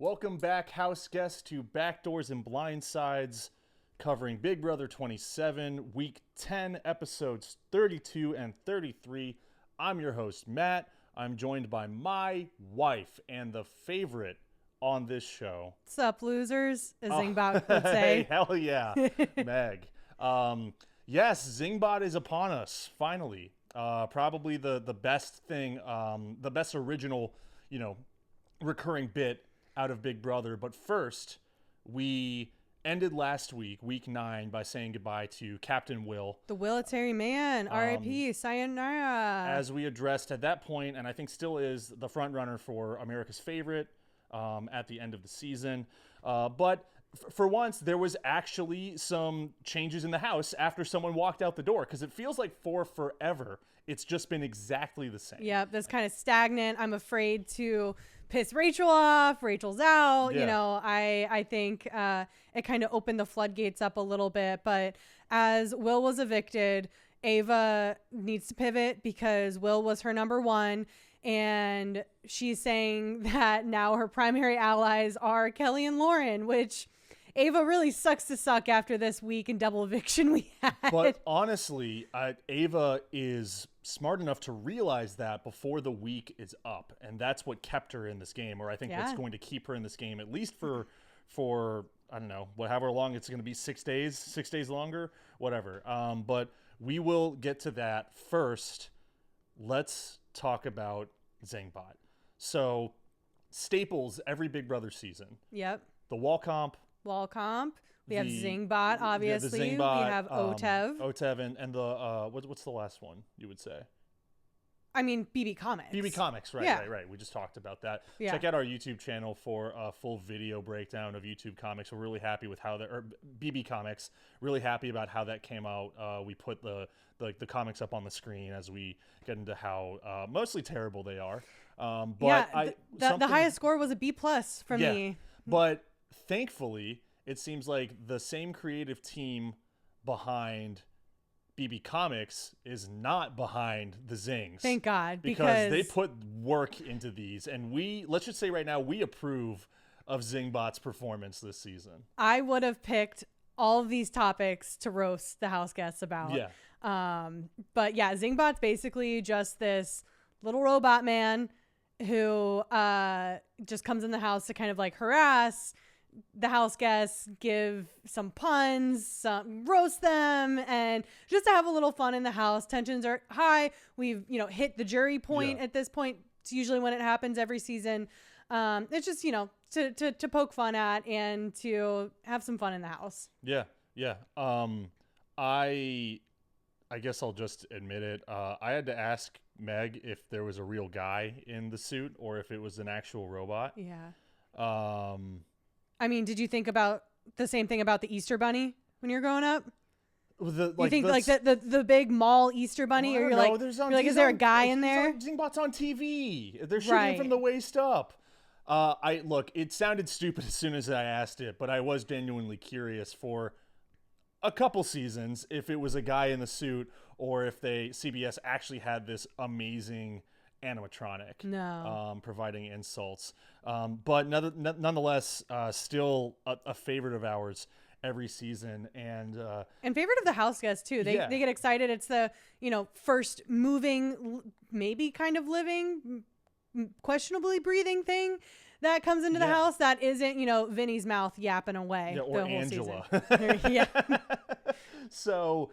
Welcome back, house guests, to Backdoors and Blindsides, covering Big Brother 27, Week 10, Episodes 32 and 33. I'm your host, Matt. I'm joined by my wife and the favorite on this show. What's up, losers? As Zingbot would say. Hey, hell yeah, Meg. Yes, Zingbot is upon us, finally. Probably the best thing, the best original, recurring bit out of Big Brother. But first, we ended last week, week 9, by saying goodbye to Captain Will. The military man, R.I.P., sayonara. As we addressed at that point, and I think still is the front runner for America's favorite at the end of the season. But for once, there was actually some changes in the house after someone walked out the door, because it feels like for forever, it's just been exactly the same. Yep, that's kind of stagnant. I'm afraid to piss Rachel off. Rachel's out. Yeah. I think it kind of opened the floodgates up a little bit. But as Will was evicted, Ava needs to pivot because Will was her number one. And she's saying that now her primary allies are Kelley and Lauren, which Ava really sucks to suck after this week in double eviction we had. But honestly, Ava is smart enough to realize that before the week is up. And that's what kept her in this game, or I think what's going to keep her in this game, at least for I don't know, however long it's going to be, 6 days longer, whatever. But we will get to that. First, let's talk about Zingbot. So, staples every Big Brother season. Yep. The wall comp. We have Zingbot, obviously. The Zingbot, we have Otev, and the what's the last one you would say? I mean, BB Comics. BB Comics, right, Yeah. right. We just talked about that. Yeah. Check out our YouTube channel for a full video breakdown of YouTube Comics. We're really happy with how that, or BB Comics, really happy about how that came out. We put the comics up on the screen as we get into how mostly terrible they are. But yeah, the highest score was a B+ for me. But thankfully, it seems like the same creative team behind BB Comics is not behind the Zings. Thank God, because they put work into these, and let's just say right now, we approve of Zingbot's performance this season. I would have picked all of these topics to roast the house guests about. Yeah. But yeah, Zingbot's basically just this little robot man who just comes in the house to kind of like harass the house guests, give some puns, roast them, and just to have a little fun in the house. Tensions are high. We've hit the jury point at this point. It's usually when it happens every season. It's just to poke fun at and to have some fun in the house. Yeah. I guess I'll just admit it. I had to ask Meg if there was a real guy in the suit or if it was an actual robot. Yeah. I mean, did you think about the same thing about the Easter Bunny when you're growing up? You think the big mall Easter Bunny, or you're like, is there a guy in there? Zingbot's on TV. They're shooting from the waist up. It sounded stupid as soon as I asked it, but I was genuinely curious for a couple seasons if it was a guy in the suit or if CBS actually had this amazing animatronic. No. Providing insults. But nonetheless, still a favorite of ours every season, and favorite of the house guests too. They get excited. It's the first moving, maybe kind of living, questionably breathing thing that comes into the house that isn't Vinny's mouth yapping away or the whole Angela. Season. Yeah. So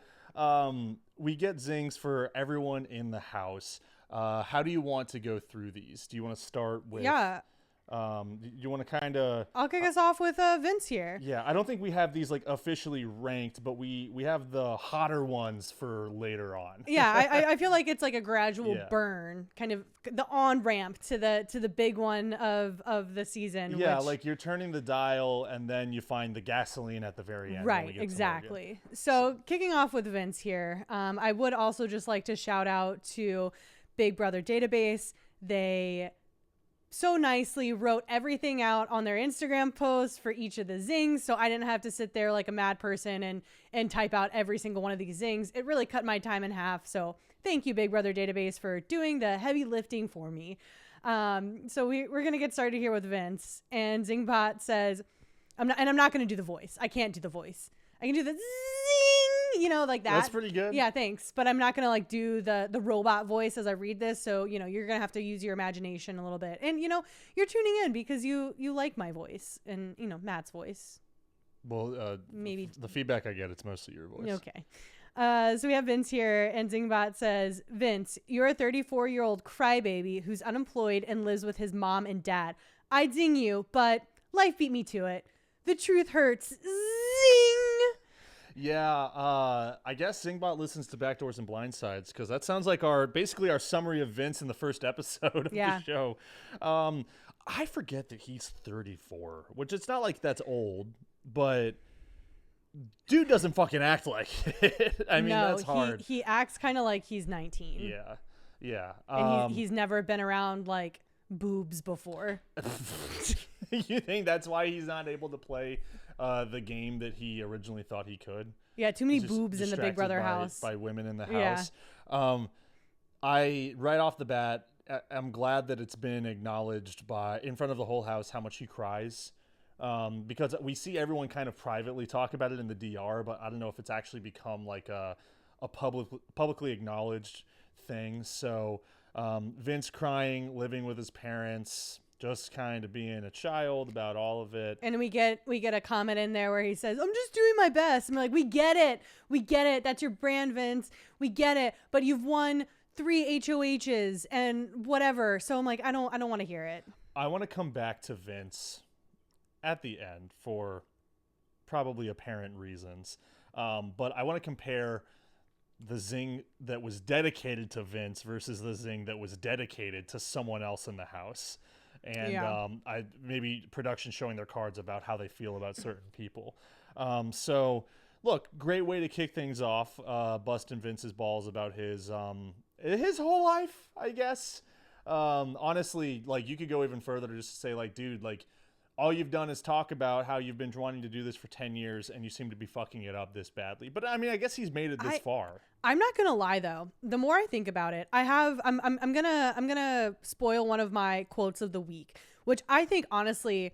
we get zings for everyone in the house. How do you want to go through these? Do you want to start with? Yeah. You want to kind of? I'll kick us off with Vince here. Yeah, I don't think we have these like officially ranked, but we have the hotter ones for later on. Yeah, I feel like it's like a gradual burn, kind of the on ramp to the big one of the season. Yeah, like you're turning the dial, and then you find the gasoline at the very end. Right, exactly. So kicking off with Vince here, I would also just like to shout out to Big Brother Database. They so nicely wrote everything out on their Instagram posts for each of the zings, so I didn't have to sit there like a mad person and type out every single one of these zings. It really cut my time in half, so thank you, Big Brother Database, for doing the heavy lifting for me. So we're going to get started here with Vince. And Zingbot says, I'm not going to do the voice. I can't do the voice. I can do the zing, you know, like that. That's pretty good. Yeah, thanks. But I'm not going to like do the robot voice as I read this. So, you know, you're going to have to use your imagination a little bit. And, you know, you're tuning in because you like my voice and, you know, Matt's voice. Well, maybe the feedback I get, it's mostly your voice. Okay. So we have Vince here, and Zingbot says, Vince, you're a 34-year-old crybaby who's unemployed and lives with his mom and dad. I'd zing you, but life beat me to it. The truth hurts. Zing! Yeah, I guess Zingbot listens to Backdoors and Blindsides because that sounds like basically our summary of Vince in the first episode of the show. I forget that he's 34, which it's not like that's old, but dude doesn't fucking act like it. I mean, that's hard. He acts kind of like he's 19. Yeah. And he's never been around like boobs before. You think that's why he's not able to play the game that he originally thought he could? Yeah, too many boobs in the Big Brother house. By women in the house. I right off the bat, I'm glad that it's been acknowledged in front of the whole house how much he cries. Because we see everyone kind of privately talk about it in the DR, but I don't know if it's actually become like a publicly acknowledged thing. So Vince crying, living with his parents, just kind of being a child about all of it. And we get a comment in there where he says, I'm just doing my best. I'm like, we get it. That's your brand, Vince. We get it. But you've won 3 HOHs and whatever. So I'm like, I don't want to hear it. I want to come back to Vince at the end for probably apparent reasons. But I want to compare the zing that was dedicated to Vince versus the zing that was dedicated to someone else in the house. And maybe production showing their cards about how they feel about certain people. So look, great way to kick things off, busting Vince's balls about his whole life, I guess. Honestly, like, you could go even further to just say, like, dude, like, all you've done is talk about how you've been wanting to do this for 10 years and you seem to be fucking it up this badly. But I mean, I guess he's made it this far. I'm not going to lie though. The more I think about it, I'm going to spoil one of my quotes of the week, which I think honestly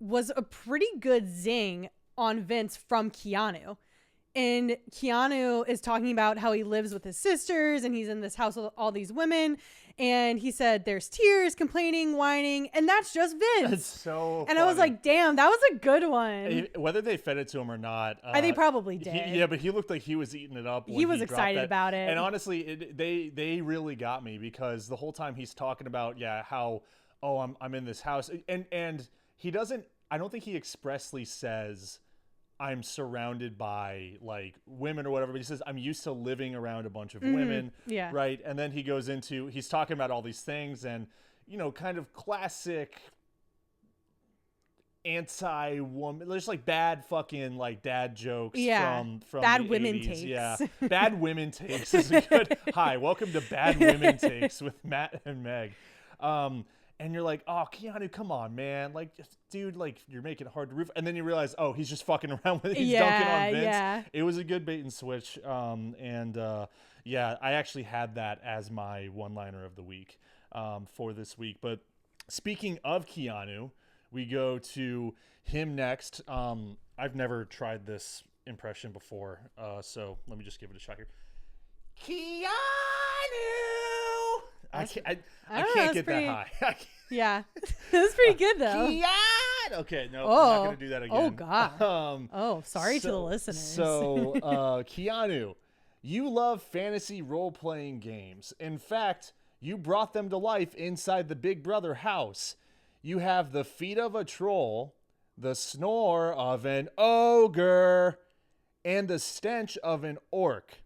was a pretty good zing on Vince from Keanu. And Keanu is talking about how he lives with his sisters and he's in this house with all these women. And he said, there's tears, complaining, whining, and that's just Vince. That's so And funny. I was like, damn, that was a good one. Whether they fed it to him or not. They probably did. But he looked like he was eating it up. He was excited about it. And honestly, they really got me because the whole time he's talking about, how, I'm in this house. And he doesn't, I don't think he expressly says, I'm surrounded by like women or whatever, but he says, I'm used to living around a bunch of women. Yeah. Right. And then he's talking about all these things and, kind of classic anti-woman, there's like bad fucking like dad jokes from bad the women 80s. takes. Yeah. Bad women takes is a good, hi, welcome to Bad Women Takes with Matt and Meg. And you're like, oh, Keanu, come on, man. Like, dude, like, you're making it hard to root. And then you realize, oh, he's just fucking around with it. He's dunking on Vince. Yeah. It was a good bait and switch. I actually had that as my one-liner of the week for this week. But speaking of Keanu, we go to him next. I've never tried this impression before, so let me just give it a shot here. Keanu! I can't get that high. Yeah. That's pretty good, though. Keanu! Okay, no, I'm not going to do that again. Oh, God. Sorry to the listeners. So, Keanu, you love fantasy role-playing games. In fact, you brought them to life inside the Big Brother house. You have the feet of a troll, the snore of an ogre, and the stench of an orc.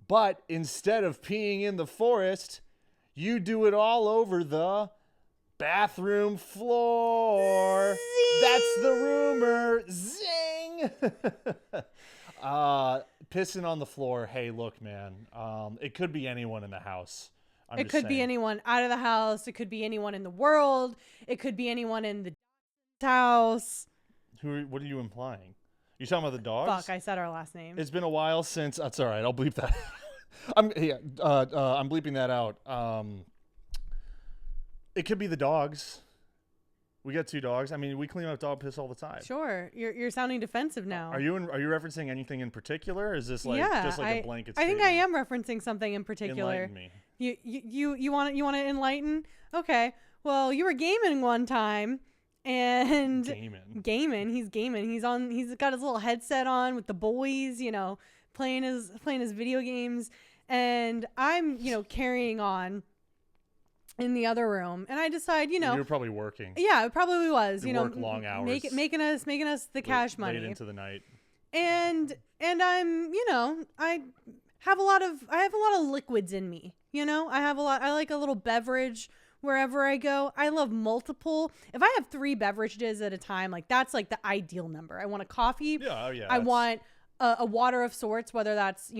But instead of peeing in the forest, you do it all over the bathroom floor. Zing! That's the rumor. Zing! Pissing on the floor. Hey, look, man. It could be anyone in the house. It could be anyone out of the house. It could be anyone in the world. It could be anyone in the house. What are you implying? You talking about the dogs? Fuck, I said our last name. It's been a while since. That's all right. I'll bleep that. I'm bleeping that out. It could be the dogs. We got 2 dogs. I mean, we clean up dog piss all the time. Sure. You're sounding defensive now. Are you referencing anything in particular? Or is this like just like a blanket I statement? think I am referencing something in particular. Enlighten me. You want to enlighten? Okay. Well, you were gaming one time, and gaming. He's gaming. He's got his little headset on with the boys, playing his video games, and I'm carrying on in the other room, and I decide, you were probably working. Yeah, it probably was. Work long hours, making us the cash money late into the night. And I'm, I have a lot of liquids in me. I like a little beverage wherever I go. I love multiple. If I have 3 beverages at a time, like that's like the ideal number. I want a coffee. Yeah, yeah. I want a water of sorts, whether that's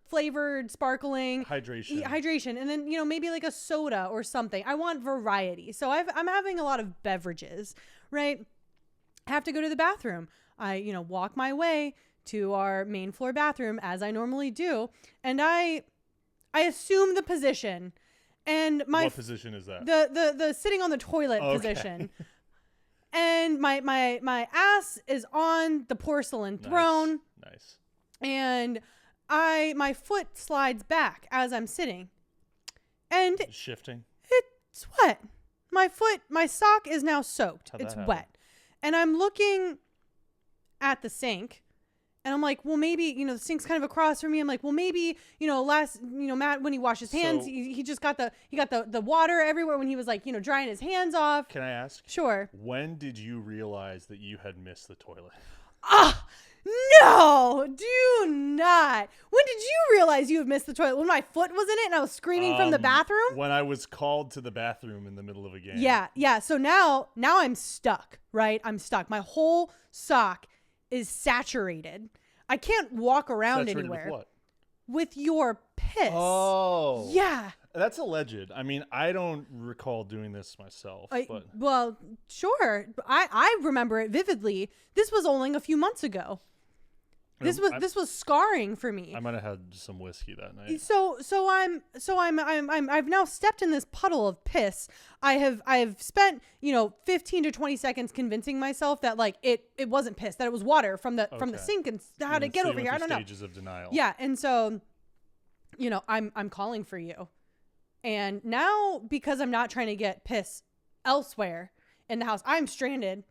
flavored, sparkling, hydration, and then maybe like a soda or something. I want variety, so I'm having a lot of beverages, right? I have to go to the bathroom. I walk my way to our main floor bathroom as I normally do, and I assume the position, and what position is that? The sitting on the toilet position. And my ass is on the porcelain throne. Nice. And my foot slides back as I'm sitting, and shifting. It's wet. My sock is now soaked. It's wet, and I'm looking at the sink, and I'm like, well, maybe the sink's kind of across from me. I'm like, well, maybe Matt, when he washed his hands, he just got the water everywhere when he was like drying his hands off. Can I ask? Sure. When did you realize that you had missed the toilet? No, do not. When did you realize you have missed the toilet? When my foot was in it and I was screaming from the bathroom? When I was called to the bathroom in the middle of a game. Yeah. So now I'm stuck, right? I'm stuck. My whole sock is saturated. I can't walk around anywhere. With what? With your piss. Oh. Yeah. That's alleged. I mean, I don't recall doing this myself. But well, sure. I remember it vividly. This was only a few months ago. This was scarring for me. I might have had some whiskey that night. I've now stepped in this puddle of piss. I've spent 15 to 20 seconds convincing myself that like it wasn't piss, that it was water from the sink, and how to get over here. I don't know. Stages of denial. Yeah, and so I'm calling for you. And now, because I'm not trying to get piss elsewhere in the house, I'm stranded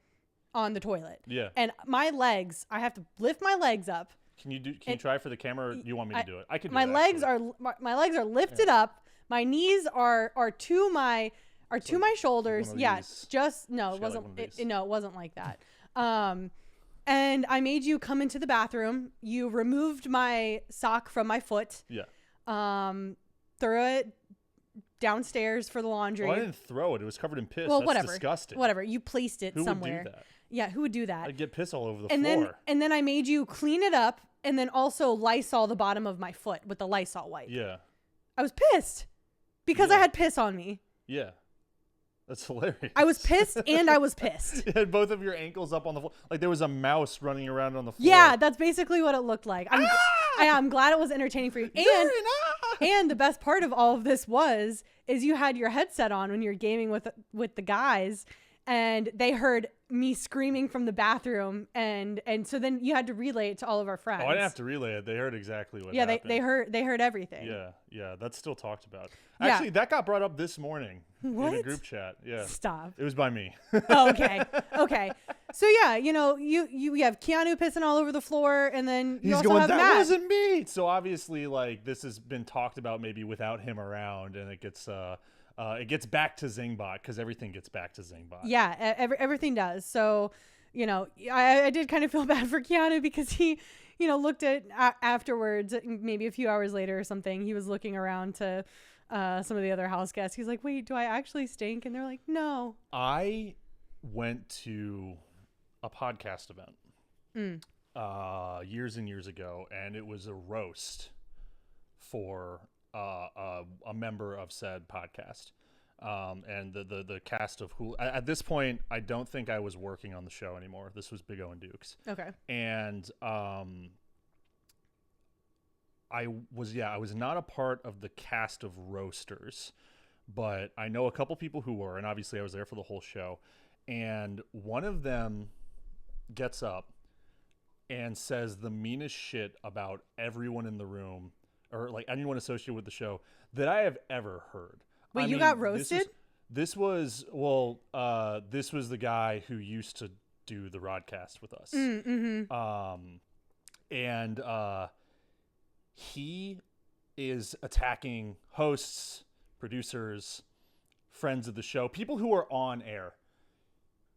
on the toilet. Yeah. And my legs, I have to lift my legs up. Can you try for the camera, or do you want me to do it? I can do my it. My legs are lifted up. My knees are to my shoulders. Yeah. It wasn't like that. And I made you come into the bathroom. You removed my sock from my foot. Yeah. Threw it downstairs for the laundry. Well, I didn't throw it. It was covered in piss. Well, That's whatever. Disgusting. Whatever. You placed it somewhere. Who would do that? Yeah, who would do that? I'd get piss all over the floor. And then I made you clean it up and then also Lysol the bottom of my foot with the Lysol wipe. Yeah. I was pissed because I had piss on me. Yeah. That's hilarious. I was pissed and I was pissed. You had both of your ankles up on the floor. Like there was a mouse running around on the floor. Yeah, that's basically what it looked like. I'm glad it was entertaining for you. And the best part of all of this is you had your headset on when you were gaming with the guys, and they heard me screaming from the bathroom, and so then you had to relay it to all of our friends. Oh, I didn't have to relay it. They heard exactly what happened. Yeah, they heard everything. Yeah, that's still talked about. Actually, that got brought up this morning in a group chat. Yeah. Stop. It was by me. Oh, okay. So yeah, you have Keanu pissing all over the floor, and then you also have Matt. That wasn't me. So obviously, like, this has been talked about maybe without him around, and it gets back to Zingbot, because everything gets back to Zingbot. Yeah, everything does. So, I did kind of feel bad for Keanu because he, looked at afterwards, maybe a few hours later or something, he was looking around to some of the other house guests. He's like, wait, do I actually stink? And they're like, no. I went to a podcast event years and years ago, and it was a roast for a member of said podcast, and the cast of who at this point I don't think I was working on the show anymore. This was Big O and Dukes. Okay. And I was not a part of the cast of roasters, but I know a couple people who were, and obviously I was there for the whole show. And one of them gets up and says the meanest shit about everyone in the room, or like anyone associated with the show, that I have ever heard. Wait, you got roasted? This was the guy who used to do the Rodcast with us. And he is attacking hosts, producers, friends of the show, people who are on air.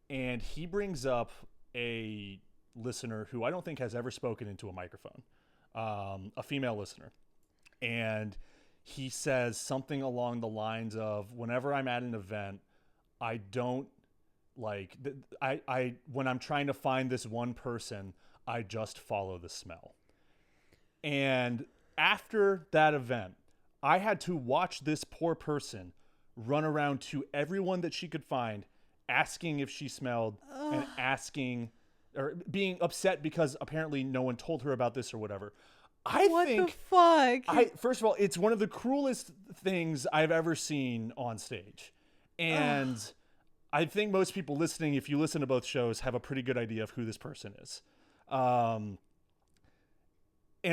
And he brings up a listener who I don't think has ever spoken into a microphone, a female listener. And he says something along the lines of, whenever I'm at an event, I don't like, I when I'm trying to find this one person, I just follow the smell. And after that event, I had to watch this poor person run around to everyone that she could find, asking if she smelled and asking or being upset because apparently no one told her about this or whatever. What the fuck? First of all, it's one of the cruelest things I've ever seen on stage. And I think most people listening, if you listen to both shows, have a pretty good idea of who this person is. And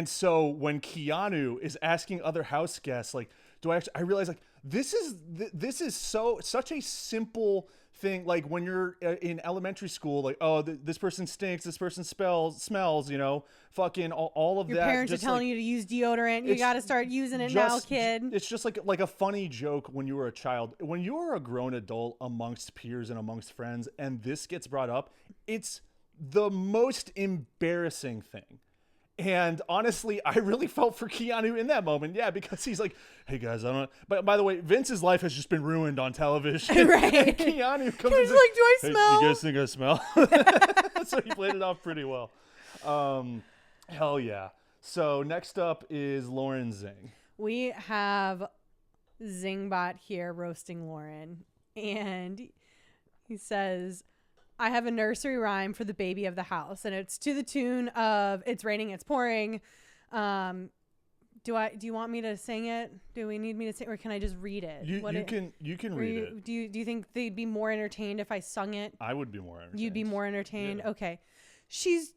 so when Keanu is asking other house guests, like, I realize like this is such a simple thing. Like when you're in elementary school, like, oh, this person stinks, this person smells, you know, fucking all of Your that. Your parents are telling you to use deodorant. You got to start using it now, kid. It's just like a funny joke when you were a child. When you are a grown adult amongst peers and amongst friends, and this gets brought up, it's the most embarrassing thing. And honestly, I really felt for Keanu in that moment. Yeah, because he's like, hey guys, I don't know. But by the way, Vince's life has just been ruined on television. Right. And Keanu comes He's like, do I smell? You guys think I smell? So he played it off pretty well. Hell yeah. So next up is Lauren Zing. We have Zingbot here roasting Lauren. And he says, I have a nursery rhyme for the baby of the house, and it's to the tune of "It's raining, it's pouring." Do you want me to sing it? Do we need me to sing, or can I just read it? You can read it. Do you think they'd be more entertained if I sung it? I would be more entertained. You'd be more entertained. Yeah. Okay. She's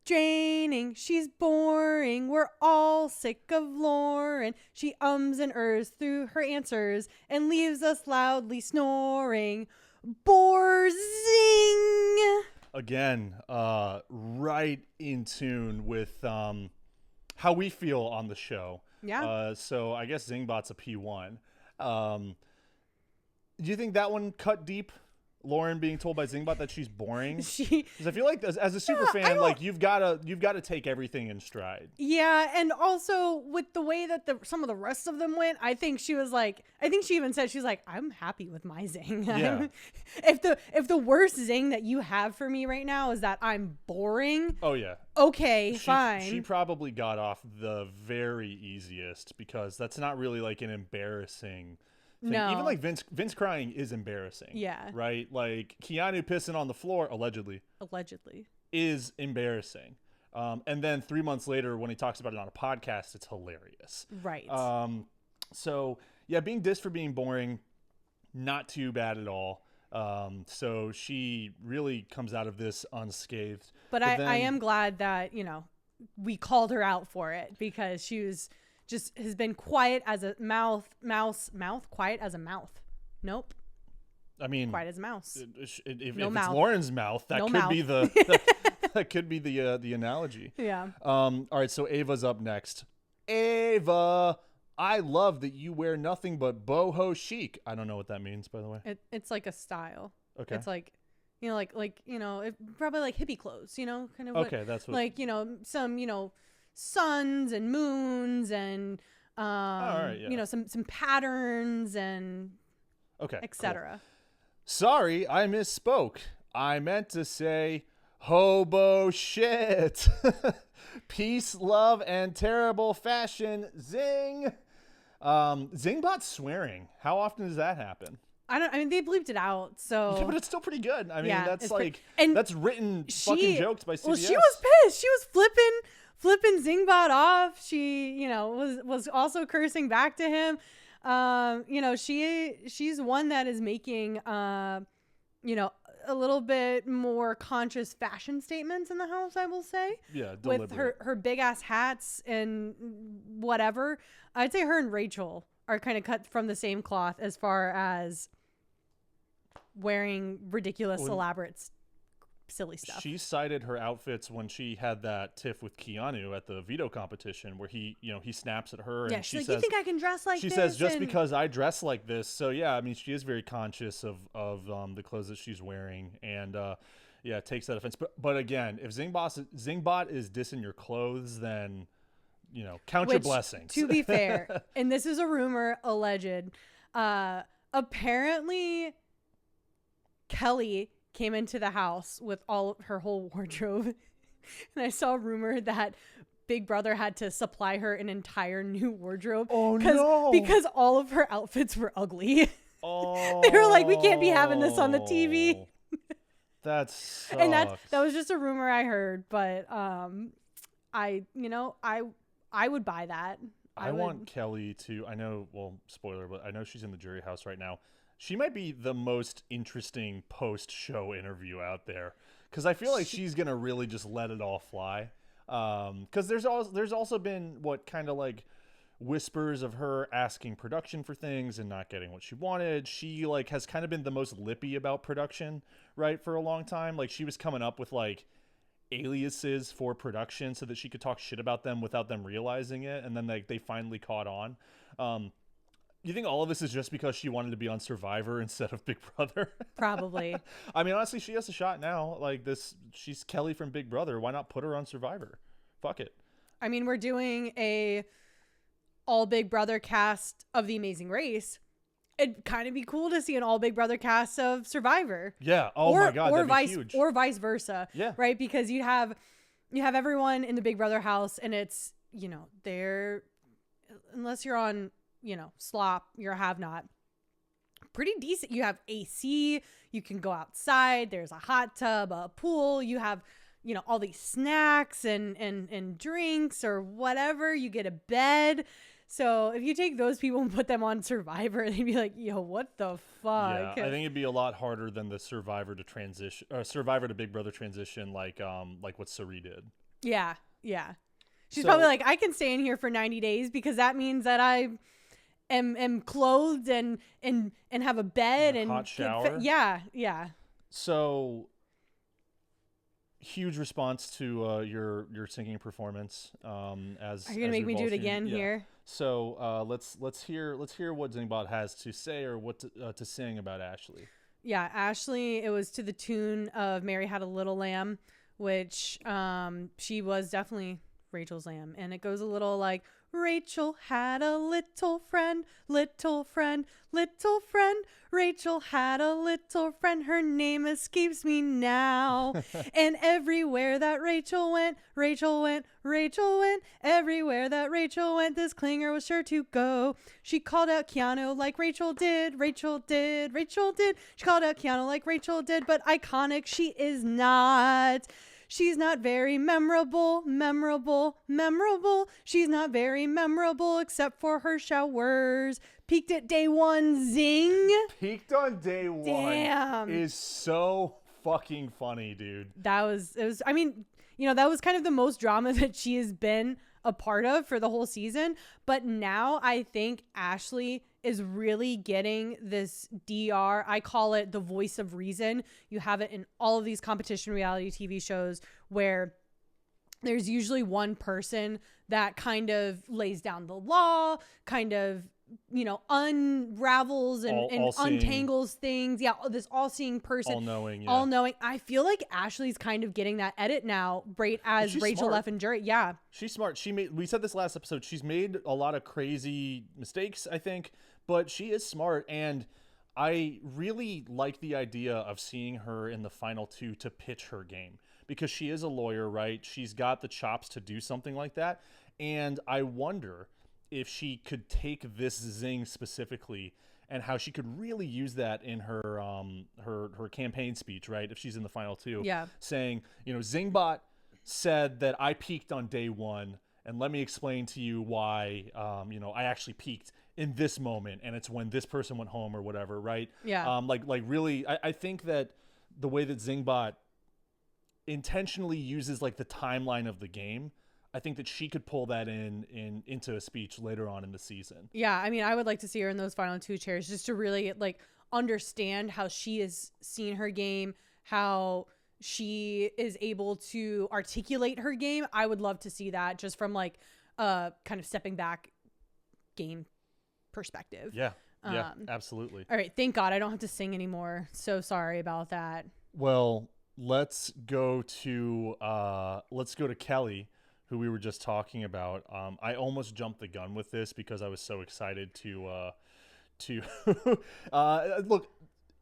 draining, she's boring. We're all sick of Lauren. She ums and ers through her answers and leaves us loudly snoring. Borzing. Again, right in tune with how we feel on the show. Yeah. So I guess Zingbot's a P1. Do you think that one cut deep? Lauren being told by Zingbot that she's boring? Because I feel like as a super fan, like you've got to take everything in stride. Yeah, and also with the way that some of the rest of them went, I think she was like, I think she even said she's like, I'm happy with my Zing. Yeah. if the worst Zing that you have for me right now is that I'm boring. Oh yeah. Okay, fine. She probably got off the very easiest because that's not really like an embarrassing thing. No. Even like Vince crying is embarrassing. Yeah. Right? Like Keanu pissing on the floor, allegedly, is embarrassing. And then 3 months later, when he talks about it on a podcast, it's hilarious. Right. So yeah, being dissed for being boring, not too bad at all. So she really comes out of this unscathed. But I am glad that, you know, we called her out for it because she was has been quiet as a mouse, quiet as a mouth. Nope. I mean, quiet as a mouse. If it's Lauren's mouth, that could be that could be the analogy. Yeah. All right. So Ava's up next. Ava, I love that you wear nothing but boho chic. I don't know what that means, by the way. It's like a style. Okay. It's like, you know, like you know, probably like hippie clothes. You know, kind of. Okay, that's what. Like, you know, some, you know, suns and moons and right, yeah. you know, some patterns and etc. Cool. Sorry, I misspoke. I meant to say hobo shit. Peace, love, and terrible fashion. Zing. Zingbot's swearing. How often does that happen? I mean, they bleeped it out, so. Yeah, but it's still pretty good. I mean, yeah, that's like, that's written fucking jokes by CBS. Well, she was pissed. She was flipping Zingbot off. She, you know, was also cursing back to him. She's one that is making, a little bit more conscious fashion statements in the house, I will say. Yeah, with her big ass hats and whatever. I'd say her and Rachel are kind of cut from the same cloth as far as wearing ridiculous, elaborate, silly stuff. She cited her outfits when she had that tiff with Keanu at the veto competition, where he snaps at her and she says, "You think I can dress like this?" She says, "Just because I dress like this." So yeah, I mean, she is very conscious of the clothes that she's wearing, and takes that offense. But again, if Zingbot is dissing your clothes, then count your blessings. To be fair, and this is a rumor, alleged. Apparently, Kelley came into the house with all of her whole wardrobe, and I saw a rumor that Big Brother had to supply her an entire new wardrobe. Oh no! Because all of her outfits were ugly. Oh, they were like, "We can't be having this on the TV." That sucks. And that was just a rumor I heard, but I would buy that. I want Kelley to. I know. Well, spoiler, but I know she's in the jury house right now. She might be the most interesting post-show interview out there, because I feel like she's gonna really just let it all fly. Because there's also been what kind of like whispers of her asking production for things and not getting what she wanted. She like has kind of been the most lippy about production, right, for a long time. Like she was coming up with like aliases for production so that she could talk shit about them without them realizing it, and then they finally caught on. You think all of this is just because she wanted to be on Survivor instead of Big Brother? Probably. I mean, honestly, she has a shot now. Like this, she's Kelley from Big Brother. Why not put her on Survivor? Fuck it. I mean, we're doing a all Big Brother cast of The Amazing Race. It'd kind of be cool to see an all Big Brother cast of Survivor. Yeah. Oh my God, that'd be huge. Or vice versa. Yeah. Right, because you have everyone in the Big Brother house, and it's they're, unless you're on slop, you're a have-not, pretty decent. You have AC, you can go outside, there's a hot tub, a pool, you have all these snacks and drinks or whatever, you get a bed. So if you take those people and put them on Survivor, they'd be like, yo, what the fuck? Yeah, I think it'd be a lot harder than the Survivor to Big Brother transition, like what Suri did. Yeah. She's probably like, I can stay in here for 90 days because that means that I am clothed and have a bed and hot shower. Yeah. So huge response to your singing performance. As are you gonna make me do it again here? So let's hear what Zingbot has to say or what to sing about Ashley. Yeah, Ashley. It was to the tune of "Mary Had a Little Lamb," which she was definitely Rachel's lamb, and it goes a little like, Rachel had a little friend, little friend, little friend. Rachel had a little friend, her name escapes me now. And everywhere that Rachel went, Rachel went, Rachel went. Everywhere that Rachel went, this clinger was sure to go. She called out Keanu like Rachel did, Rachel did, Rachel did. She called out Keanu like Rachel did, but iconic she is not. She's not very memorable. She's not very memorable except for her showers. Peaked at day one, zing. Peaked on day one. Damn. Is so fucking funny, dude. That was kind of the most drama that she has been a part of for the whole season. But now I think Ashley is really getting this DR. I call it the voice of reason. You have it in all of these competition reality TV shows where there's usually one person that kind of lays down the law, kind of, unravels and untangles things. Yeah, this all-seeing person. All-knowing, yeah. All-knowing. I feel like Ashley's kind of getting that edit now, right as Rachel left in jury. Yeah. She's smart. We said this last episode, she's made a lot of crazy mistakes, I think, but she is smart, and I really like the idea of seeing her in the final two to pitch her game, because she is a lawyer, right? She's got the chops to do something like that, and I wonder if she could take this zing specifically and how she could really use that in her her campaign speech, right? If she's in the final two, yeah, saying, Zingbot said that I peaked on day one, and let me explain to you why, I actually peaked in this moment, and it's when this person went home or whatever, right? Yeah. Like really, I think that the way that Zingbot intentionally uses like the timeline of the game, I think that she could pull that into a speech later on in the season. Yeah, I mean, I would like to see her in those final 2 chairs just to really like understand how she has seen her game, how she is able to articulate her game. I would love to see that just from like kind of stepping back game perspective. Yeah, absolutely. All right, thank God I don't have to sing anymore. So sorry about that. Well, let's go to Kelley, who we were just talking about. I almost jumped the gun with this because I was so excited to look.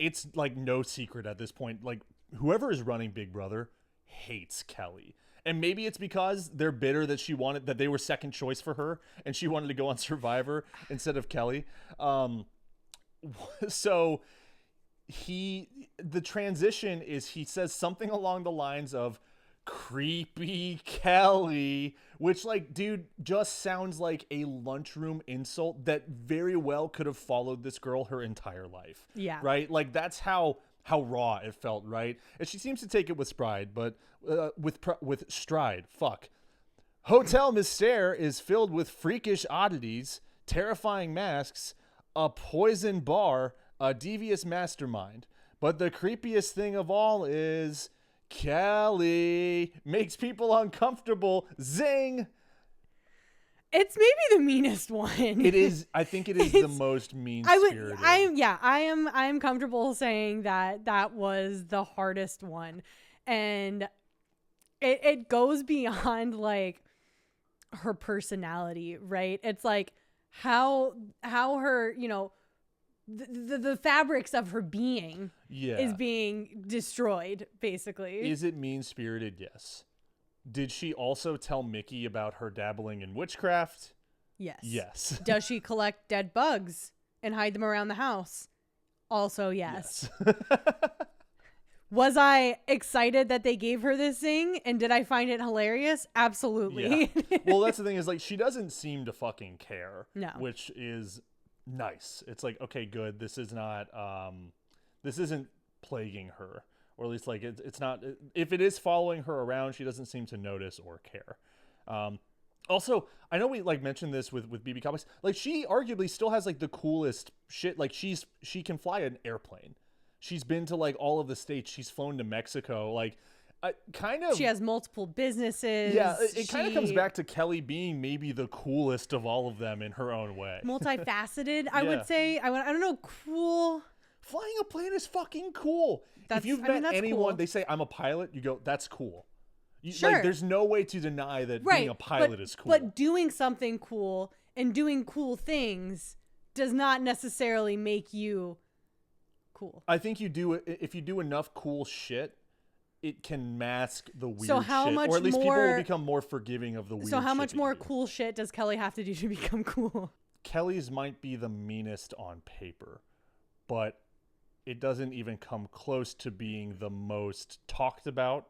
It's like no secret at this point. Like whoever is running Big Brother hates Kelley. And maybe it's because they're bitter that they were second choice for her and she wanted to go on Survivor instead of Kelley. So the transition is he says something along the lines of creepy Kelley, which like, dude, just sounds like a lunchroom insult that very well could have followed this girl her entire life. Yeah. Right? Like that's how raw it felt, right? And she seems to take it with stride, but with stride. Fuck. Hotel Mystère is filled with freakish oddities, terrifying masks, a poison bar, a devious mastermind. But the creepiest thing of all is Kelley makes people uncomfortable. Zing. It's maybe the meanest one. It is. I think it is the most mean-spirited. I am comfortable saying that was the hardest one, and it goes beyond like her personality, right? It's like how her, you know, the fabrics of her being is being destroyed, basically. Is it mean-spirited? Yes. Did she also tell Mickey about her dabbling in witchcraft? Yes. Yes. Does she collect dead bugs and hide them around the house? Also, yes. Was I excited that they gave her this thing? And did I find it hilarious? Absolutely. Yeah. Well, that's the thing is like, she doesn't seem to fucking care. No. Which is nice. It's like, okay, good. This is not, this isn't plaguing her. Or at least like it's not, if it is following her around, she doesn't seem to notice or care. Also, I know we like mentioned this with BB Comics. Like she arguably still has like the coolest shit. Like she can fly an airplane. She's been to like all of the states. She's flown to Mexico. Like she has multiple businesses. Yeah, it kind of comes back to Kelley being maybe the coolest of all of them in her own way. Multifaceted, I would say. I don't know, cool. Flying a plane is fucking cool. If you've met anyone, cool. They say, I'm a pilot, you go, that's cool. Sure. Like, there's no way to deny that being a pilot is cool. But doing something cool and doing cool things does not necessarily make you cool. I think if you do enough cool shit, it can mask the weird shit. Or at least people will become more forgiving of the weird shit. So how much more cool shit does Kelley have to do to become cool? Kelley's might be the meanest on paper, but it doesn't even come close to being the most talked about,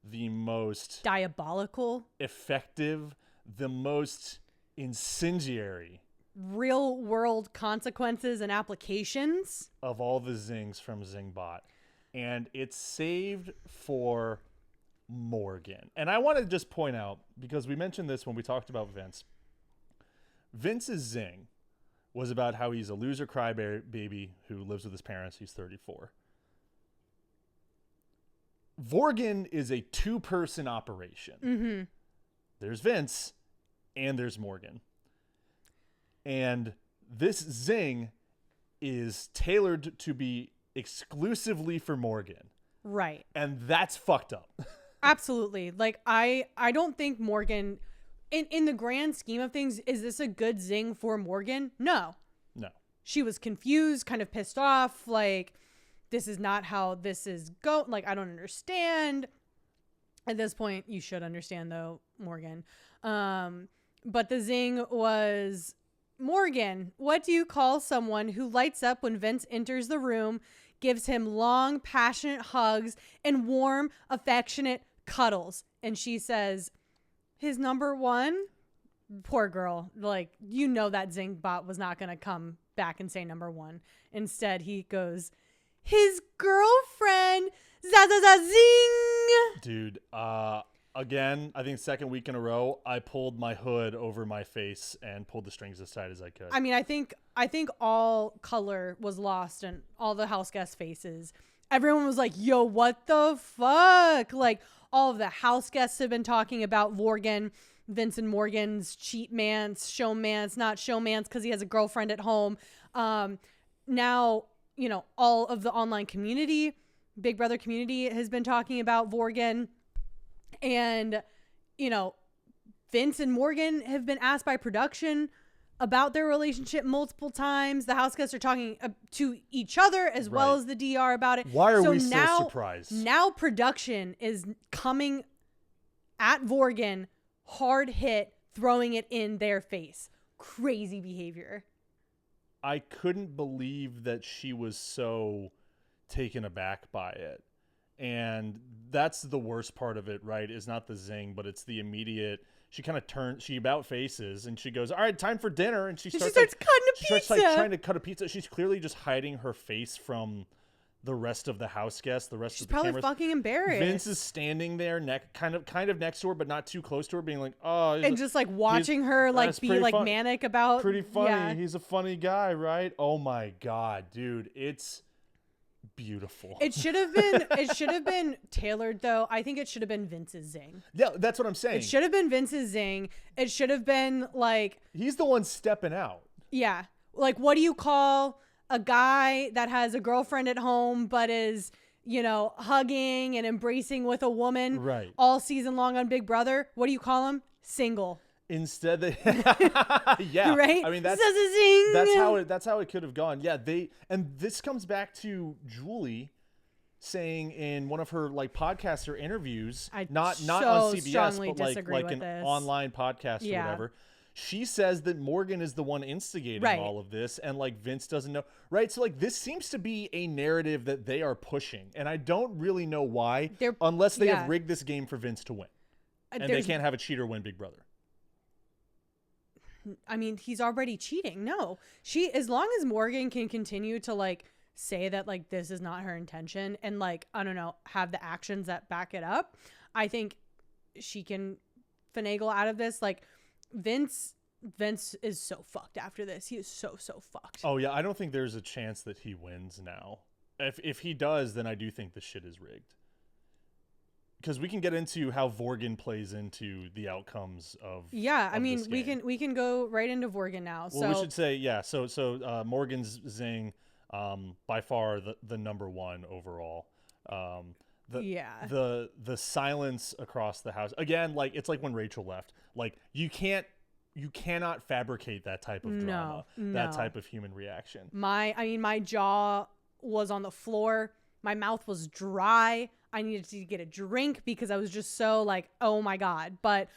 the most diabolical, effective, the most incendiary. Real world consequences and applications of all the zings from Zingbot. And it's saved for Morgan. And I want to just point out, because we mentioned this when we talked about Vince. Vince's zing was about how he's a loser crybaby who lives with his parents. He's 34. Vorgan is a 2-person operation. Mm-hmm. There's Vince and there's Morgan. And this zing is tailored to be exclusively for Morgan. Right. And that's fucked up. Absolutely. Like, I don't think Morgan... In the grand scheme of things, is this a good zing for Morgan? No. She was confused, kind of pissed off. Like, this is not how this is go. Like, I don't understand. At this point, you should understand, though, Morgan. But the zing was, Morgan, what do you call someone who lights up when Vince enters the room, gives him long, passionate hugs, and warm, affectionate cuddles? And she says... his number one poor girl. Like, you know that Zingbot was not going to come back and say number one. Instead, he goes, his girlfriend, zing. Dude, again, I think second week in a row, I pulled my hood over my face and pulled the strings as tight as I could. I mean, I think all color was lost in all the house guest faces. Everyone was like, yo, what the fuck? Like, all of the house guests have been talking about Vorgan, Vincent Morgan's cheat man's, showman's, not showman's because he has a girlfriend at home. Now, you know, all of the online community, Big Brother community has been talking about Vorgan. And, you know, Vince and Morgan have been asked by production about their relationship multiple times. The house guests are talking to each other as well as the DR about it. Why are we so surprised? Now production is coming at Vorgan, hard hit, throwing it in their face. Crazy behavior. I couldn't believe that she was so taken aback by it. And that's the worst part of it, right? Is not the zing, but it's the immediate. She kind of turns, she about faces, and she goes, "All right, time for dinner." And she starts cutting a pizza. She starts like trying to cut a pizza. She's clearly just hiding her face from the rest of the house guests, the rest of the cameras. She's probably fucking embarrassed. Vince is standing there, kind of next to her, but not too close to her, being like, "Oh," and just like watching her like be like manic about. Pretty funny. Yeah. He's a funny guy, right? Oh my god, dude, it's beautiful. It should have been tailored though. I think it should have been Vince's zing. Yeah, that's what I'm saying. It should have been Vince's zing. It should have been like, he's the one stepping out. Yeah. Like, what do you call a guy that has a girlfriend at home but is, you know, hugging and embracing with a woman all season long on Big Brother? What do you call him? Single. Instead, yeah, right. I mean, that's how it could have gone. Yeah, and this comes back to Julie saying in one of her like podcaster interviews, not on CBS, but like an online podcast or whatever. She says that Morgan is the one instigating all of this, and like Vince doesn't know. Right, so like this seems to be a narrative that they are pushing, and I don't really know why, unless they have rigged this game for Vince to win, and they can't have a cheater win Big Brother. I mean, he's already cheating. No, as long as Morgan can continue to like say that like this is not her intention and like, I don't know, have the actions that back it up, I think she can finagle out of this. Like Vince is so fucked after this. He is so fucked. Oh yeah. I don't think there's a chance that he wins now. If he does, then I do think this shit is rigged. Because we can get into how Vorgan plays into the outcomes of I mean we can go right into Vorgan now. Well, we should say so Morgan's zing by far the number one overall. The silence across the house again, like it's like when Rachel left. Like you cannot fabricate that type of drama, that type of human reaction. My jaw was on the floor. My mouth was dry. I needed to get a drink because I was just so like, oh my God. But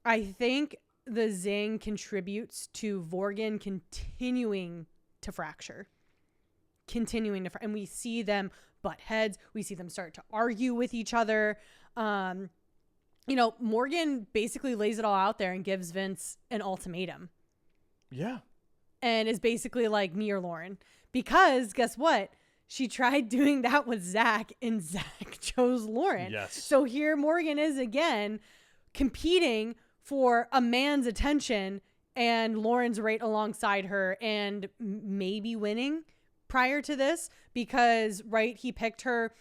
I think the zing contributes to Vorgan continuing to fracture. And we see them butt heads. We see them start to argue with each other. You know, Morgan basically lays it all out there and gives Vince an ultimatum. Yeah. And is basically like, me or Lauren. Because guess what? She tried doing that with Zach, and Zach chose Lauren. Yes. So here Morgan is again competing for a man's attention, and Lauren's right alongside her and maybe winning prior to this because, he picked her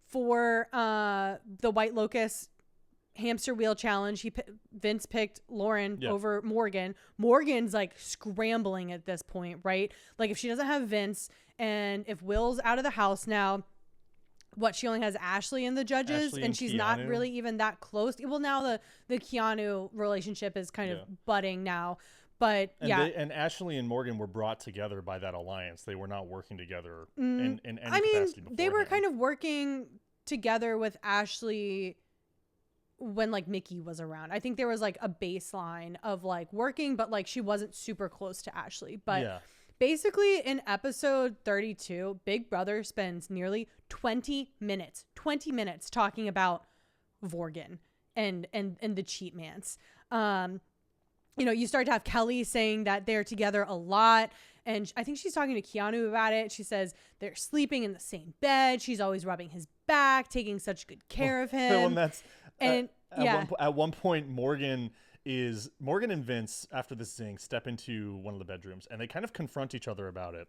for the White Locust hamster wheel challenge. Vince picked Lauren over Morgan. Morgan's like scrambling at this point, right? Like if she doesn't have Vince and if Will's out of the house now, she only has Ashley and the judges, and she's Keanu. Not really even that close. Well, now the Keanu relationship is kind of budding now. But and Ashley and Morgan were brought together by that alliance. They were not working together in any capacity before. They were kind of working together with Ashley when like Mickey was around. I think there was like a baseline of like working, but like she wasn't super close to Ashley. But basically in episode 32, Big Brother spends nearly 20 minutes talking about Vorgan and the cheat mans. you start to have Kelley saying that they're together a lot. And I think she's talking to Keanu about it. She says they're sleeping in the same bed. She's always rubbing his back, taking such good care of him. At one point, Morgan and Vince, after this thing, step into one of the bedrooms, and they kind of confront each other about it.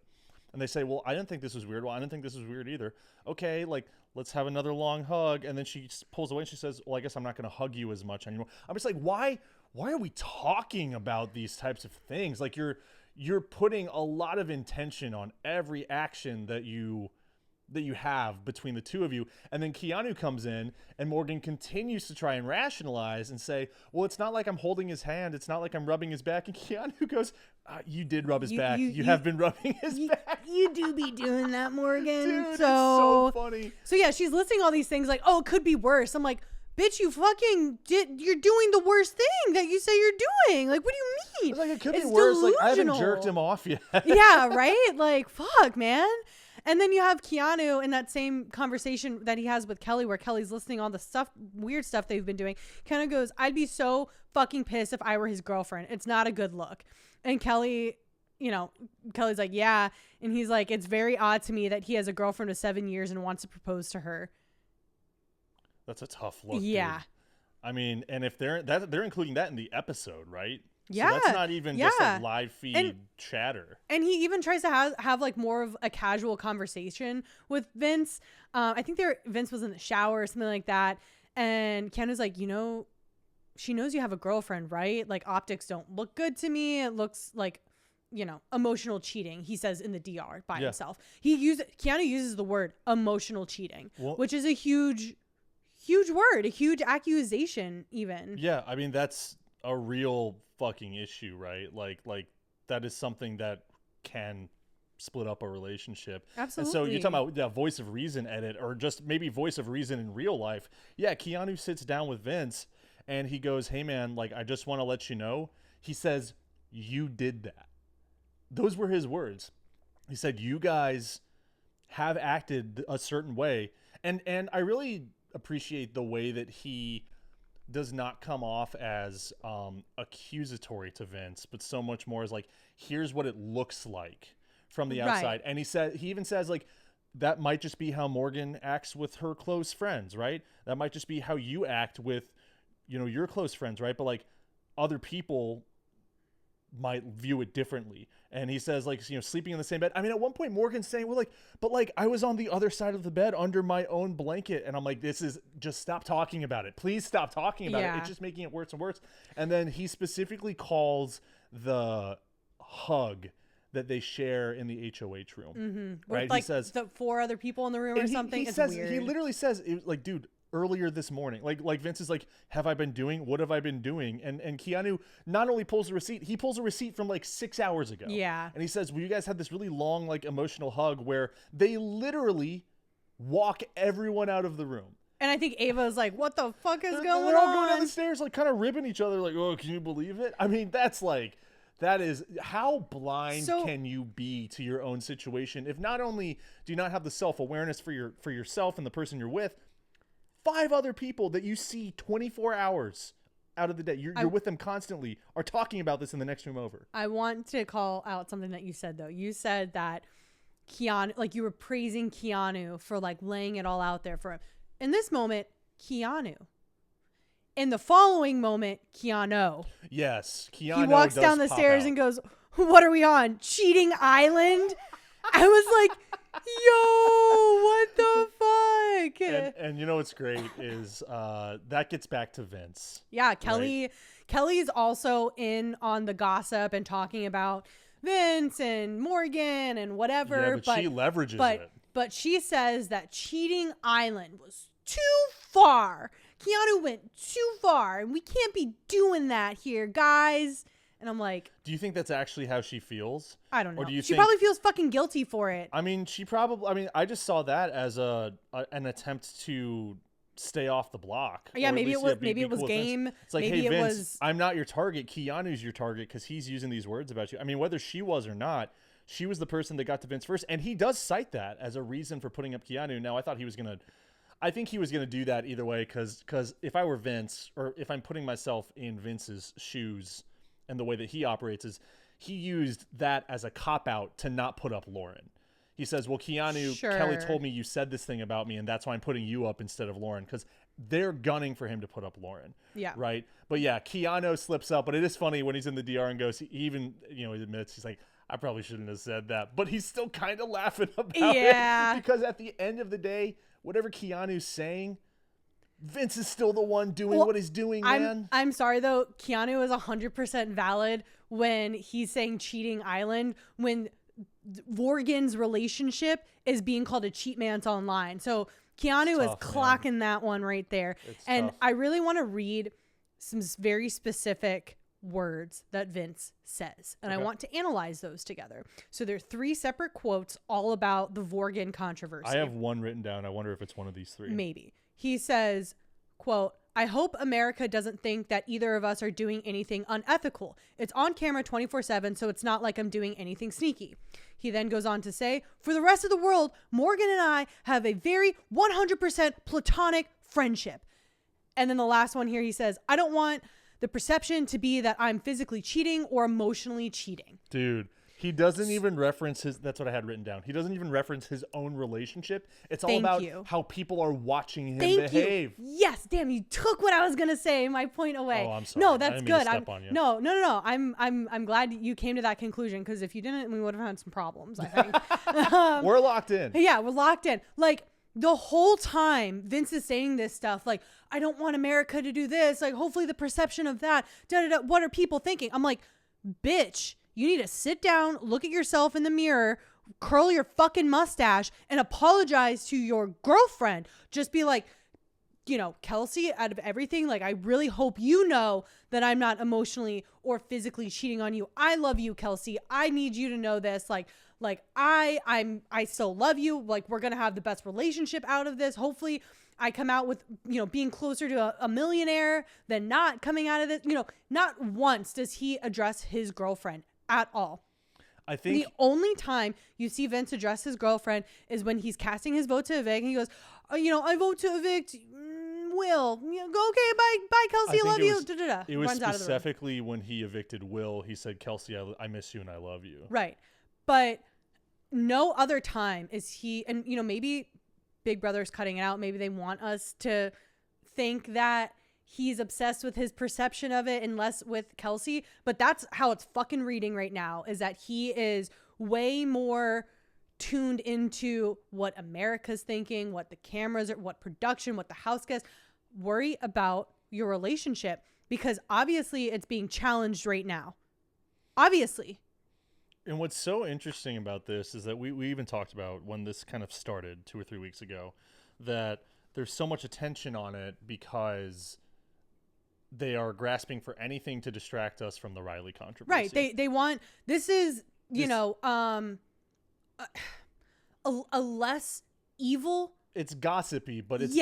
And they say, well, I didn't think this was weird. Well, I didn't think this was weird either. Okay, like, let's have another long hug. And then she pulls away and she says, well, I guess I'm not going to hug you as much anymore. I'm just like, why are we talking about these types of things? Like, you're putting a lot of intention on every action that you have between the two of you. And then Keanu comes in and Morgan continues to try and rationalize and say, well, it's not like I'm holding his hand. It's not like I'm rubbing his back. And Keanu goes, you did rub his back. You have been rubbing his back. You do be doing that, Morgan. Dude, it's so funny. So yeah, she's listing all these things like, oh, it could be worse. I'm like, bitch, you fucking you're doing the worst thing that you say you're doing. Like, what do you mean? It's like, it could be worse. Delusional. Like, I haven't jerked him off yet. Yeah, right? Like, fuck, man. And then you have Keanu in that same conversation that he has with Kelley, where Kelley's listing all the weird stuff they've been doing. Keanu goes, I'd be so fucking pissed if I were his girlfriend. It's not a good look. And Kelley's like, yeah. And he's like, it's very odd to me that he has a girlfriend of 7 years and wants to propose to her. That's a tough look. Yeah. Dude. I mean, and if they're including that in the episode, right? Yeah. So that's not even just like live feed chatter. And he even tries to have like more of a casual conversation with Vince. I think Vince was in the shower or something like that. And Keanu's like, she knows you have a girlfriend, right? Like, optics don't look good to me. It looks like, emotional cheating, he says in the DR by himself. Keanu uses the word emotional cheating, which is a huge word, a huge accusation even. Yeah, I mean, that's a real fucking issue, right? Like that is something that can split up a relationship. Absolutely. And so you're talking about that voice of reason edit, or just maybe voice of reason in real life. Yeah, Keanu sits down with Vince and he goes, hey man, like, I just want to let you know. He says, you did that. Those were his words. He said, you guys have acted a certain way. And I really appreciate the way that he does not come off as accusatory to Vince, but so much more as like, here's what it looks like from the outside. Right. And he even says, like, that might just be how Morgan acts with her close friends, right? That might just be how you act with, your close friends, right? But like, other people might view it differently. And he says, like, sleeping in the same bed. I mean, at one point Morgan's saying, well, like, but like, I was on the other side of the bed under my own blanket. And I'm like, just stop talking about it. Please stop talking about it. It's just making it worse and worse. And then he specifically calls the hug that they share in the HOH room. Mm-hmm. Right? With, like, he says the 4 other people in the room or something. He literally says, like, dude, earlier this morning, like Vince is like, what have I been doing? And Keanu not only pulls a receipt, he pulls a receipt from like 6 hours ago. Yeah. And he says, well, you guys had this really long, like, emotional hug where they literally walk everyone out of the room. And I think Ava's like, what the fuck is going on? They're all going down the stairs, like, kind of ribbing each other, like, oh, can you believe it? I mean, that is how blind can you be to your own situation if not only do you not have the self-awareness for yourself and the person you're with, 5 other people that you see 24 hours out of the day, you're with them constantly, are talking about this in the next room over. I want to call out something that you said, though. You said that Keanu, like, you were praising Keanu for, like, laying it all out there for him. In this moment, Keanu. In the following moment, Keanu. Yes, Keanu. He walks down the stairs and goes, what are we on? Cheating Island? I was like, yo, what the fuck? And you know what's great is that gets back to Vince. Yeah, Kelley's also in on the gossip and talking about Vince and Morgan and whatever. Yeah, but she leverages it. But she says that Cheating Island was too far. Keanu went too far, and we can't be doing that here, guys. And I'm like, do you think that's actually how she feels? I don't know. Or do you she probably feels fucking guilty for it. I mean, I just saw that as an attempt to stay off the block. Yeah, maybe it was game. It's like, maybe hey, Vince, I'm not your target. Keanu's your target because he's using these words about you. I mean, whether she was or not, she was the person that got to Vince first. And he does cite that as a reason for putting up Keanu. Now, I think he was going to do that either way because if I were Vince, or if I'm putting myself in Vince's shoes, and the way that he operates is he used that as a cop-out to not put up Lauren. He says, well, Keanu, Kelley told me you said this thing about me, and that's why I'm putting you up instead of Lauren, because they're gunning for him to put up Lauren. Yeah. Right? But yeah, Keanu slips up, but it is funny when he's in the DR and goes, he even, he admits, he's like, I probably shouldn't have said that. But he's still kind of laughing about it. Because at the end of the day, whatever Keanu's saying, Vince is still the one doing what he's doing, man. I'm sorry, though. Keanu is 100% valid when he's saying cheating island, when Vorgan's relationship is being called a cheat man's online. So Keanu is clocking that one right there. And tough. I really want to read some very specific words that Vince says. And I want to analyze those together. So there are 3 separate quotes all about the Vorgan controversy. I have one written down. I wonder if it's one of these 3. Maybe. He says, quote, I hope America doesn't think that either of us are doing anything unethical. It's on camera 24/7, so it's not like I'm doing anything sneaky. He then goes on to say, for the rest of the world, Morgan and I have a very 100% platonic friendship. And then the last one here, he says, I don't want the perception to be that I'm physically cheating or emotionally cheating. Dude, he doesn't even reference that's what I had written down. He doesn't even reference his own relationship. It's all about how people are watching him behave. Yes, damn, you took what I was gonna say, my point away. Oh, I'm sorry. No, that's good. No. I'm glad you came to that conclusion, because if you didn't, we would have had some problems, I think. We're locked in. Yeah, we're locked in. Like, the whole time Vince is saying this stuff, like, I don't want America to do this, like, hopefully the perception of that, what are people thinking? I'm like, bitch, you need to sit down, look at yourself in the mirror, curl your fucking mustache, and apologize to your girlfriend. Just be like, Kelsey, out of everything, like, I really hope you know that I'm not emotionally or physically cheating on you. I love you, Kelsey. I need you to know this. Like I still love you. Like, we're going to have the best relationship out of this. Hopefully I come out with, being closer to a millionaire than not coming out of this. Not once does he address his girlfriend at all. I think the only time you see Vince address his girlfriend is when he's casting his vote to evict, and he goes, I vote to evict Will. Go, okay, bye, Kelsey, I love you. It was specifically when he evicted Will, he said, Kelsey, I miss you and I love you. Right. But no other time is he, and maybe Big Brother's cutting it out. Maybe they want us to think that he's obsessed with his perception of it and less with Kelsey. But that's how it's fucking reading right now, is that he is way more tuned into what America's thinking, what the cameras are, what production, what the house guests. Worry about your relationship, because obviously it's being challenged right now. Obviously. And what's so interesting about this is that we even talked about when this kind of started 2 or 3 weeks ago, that there's so much attention on it because they are grasping for anything to distract us from the Riley controversy. Right. They want, this is, a less evil. It's gossipy, but it's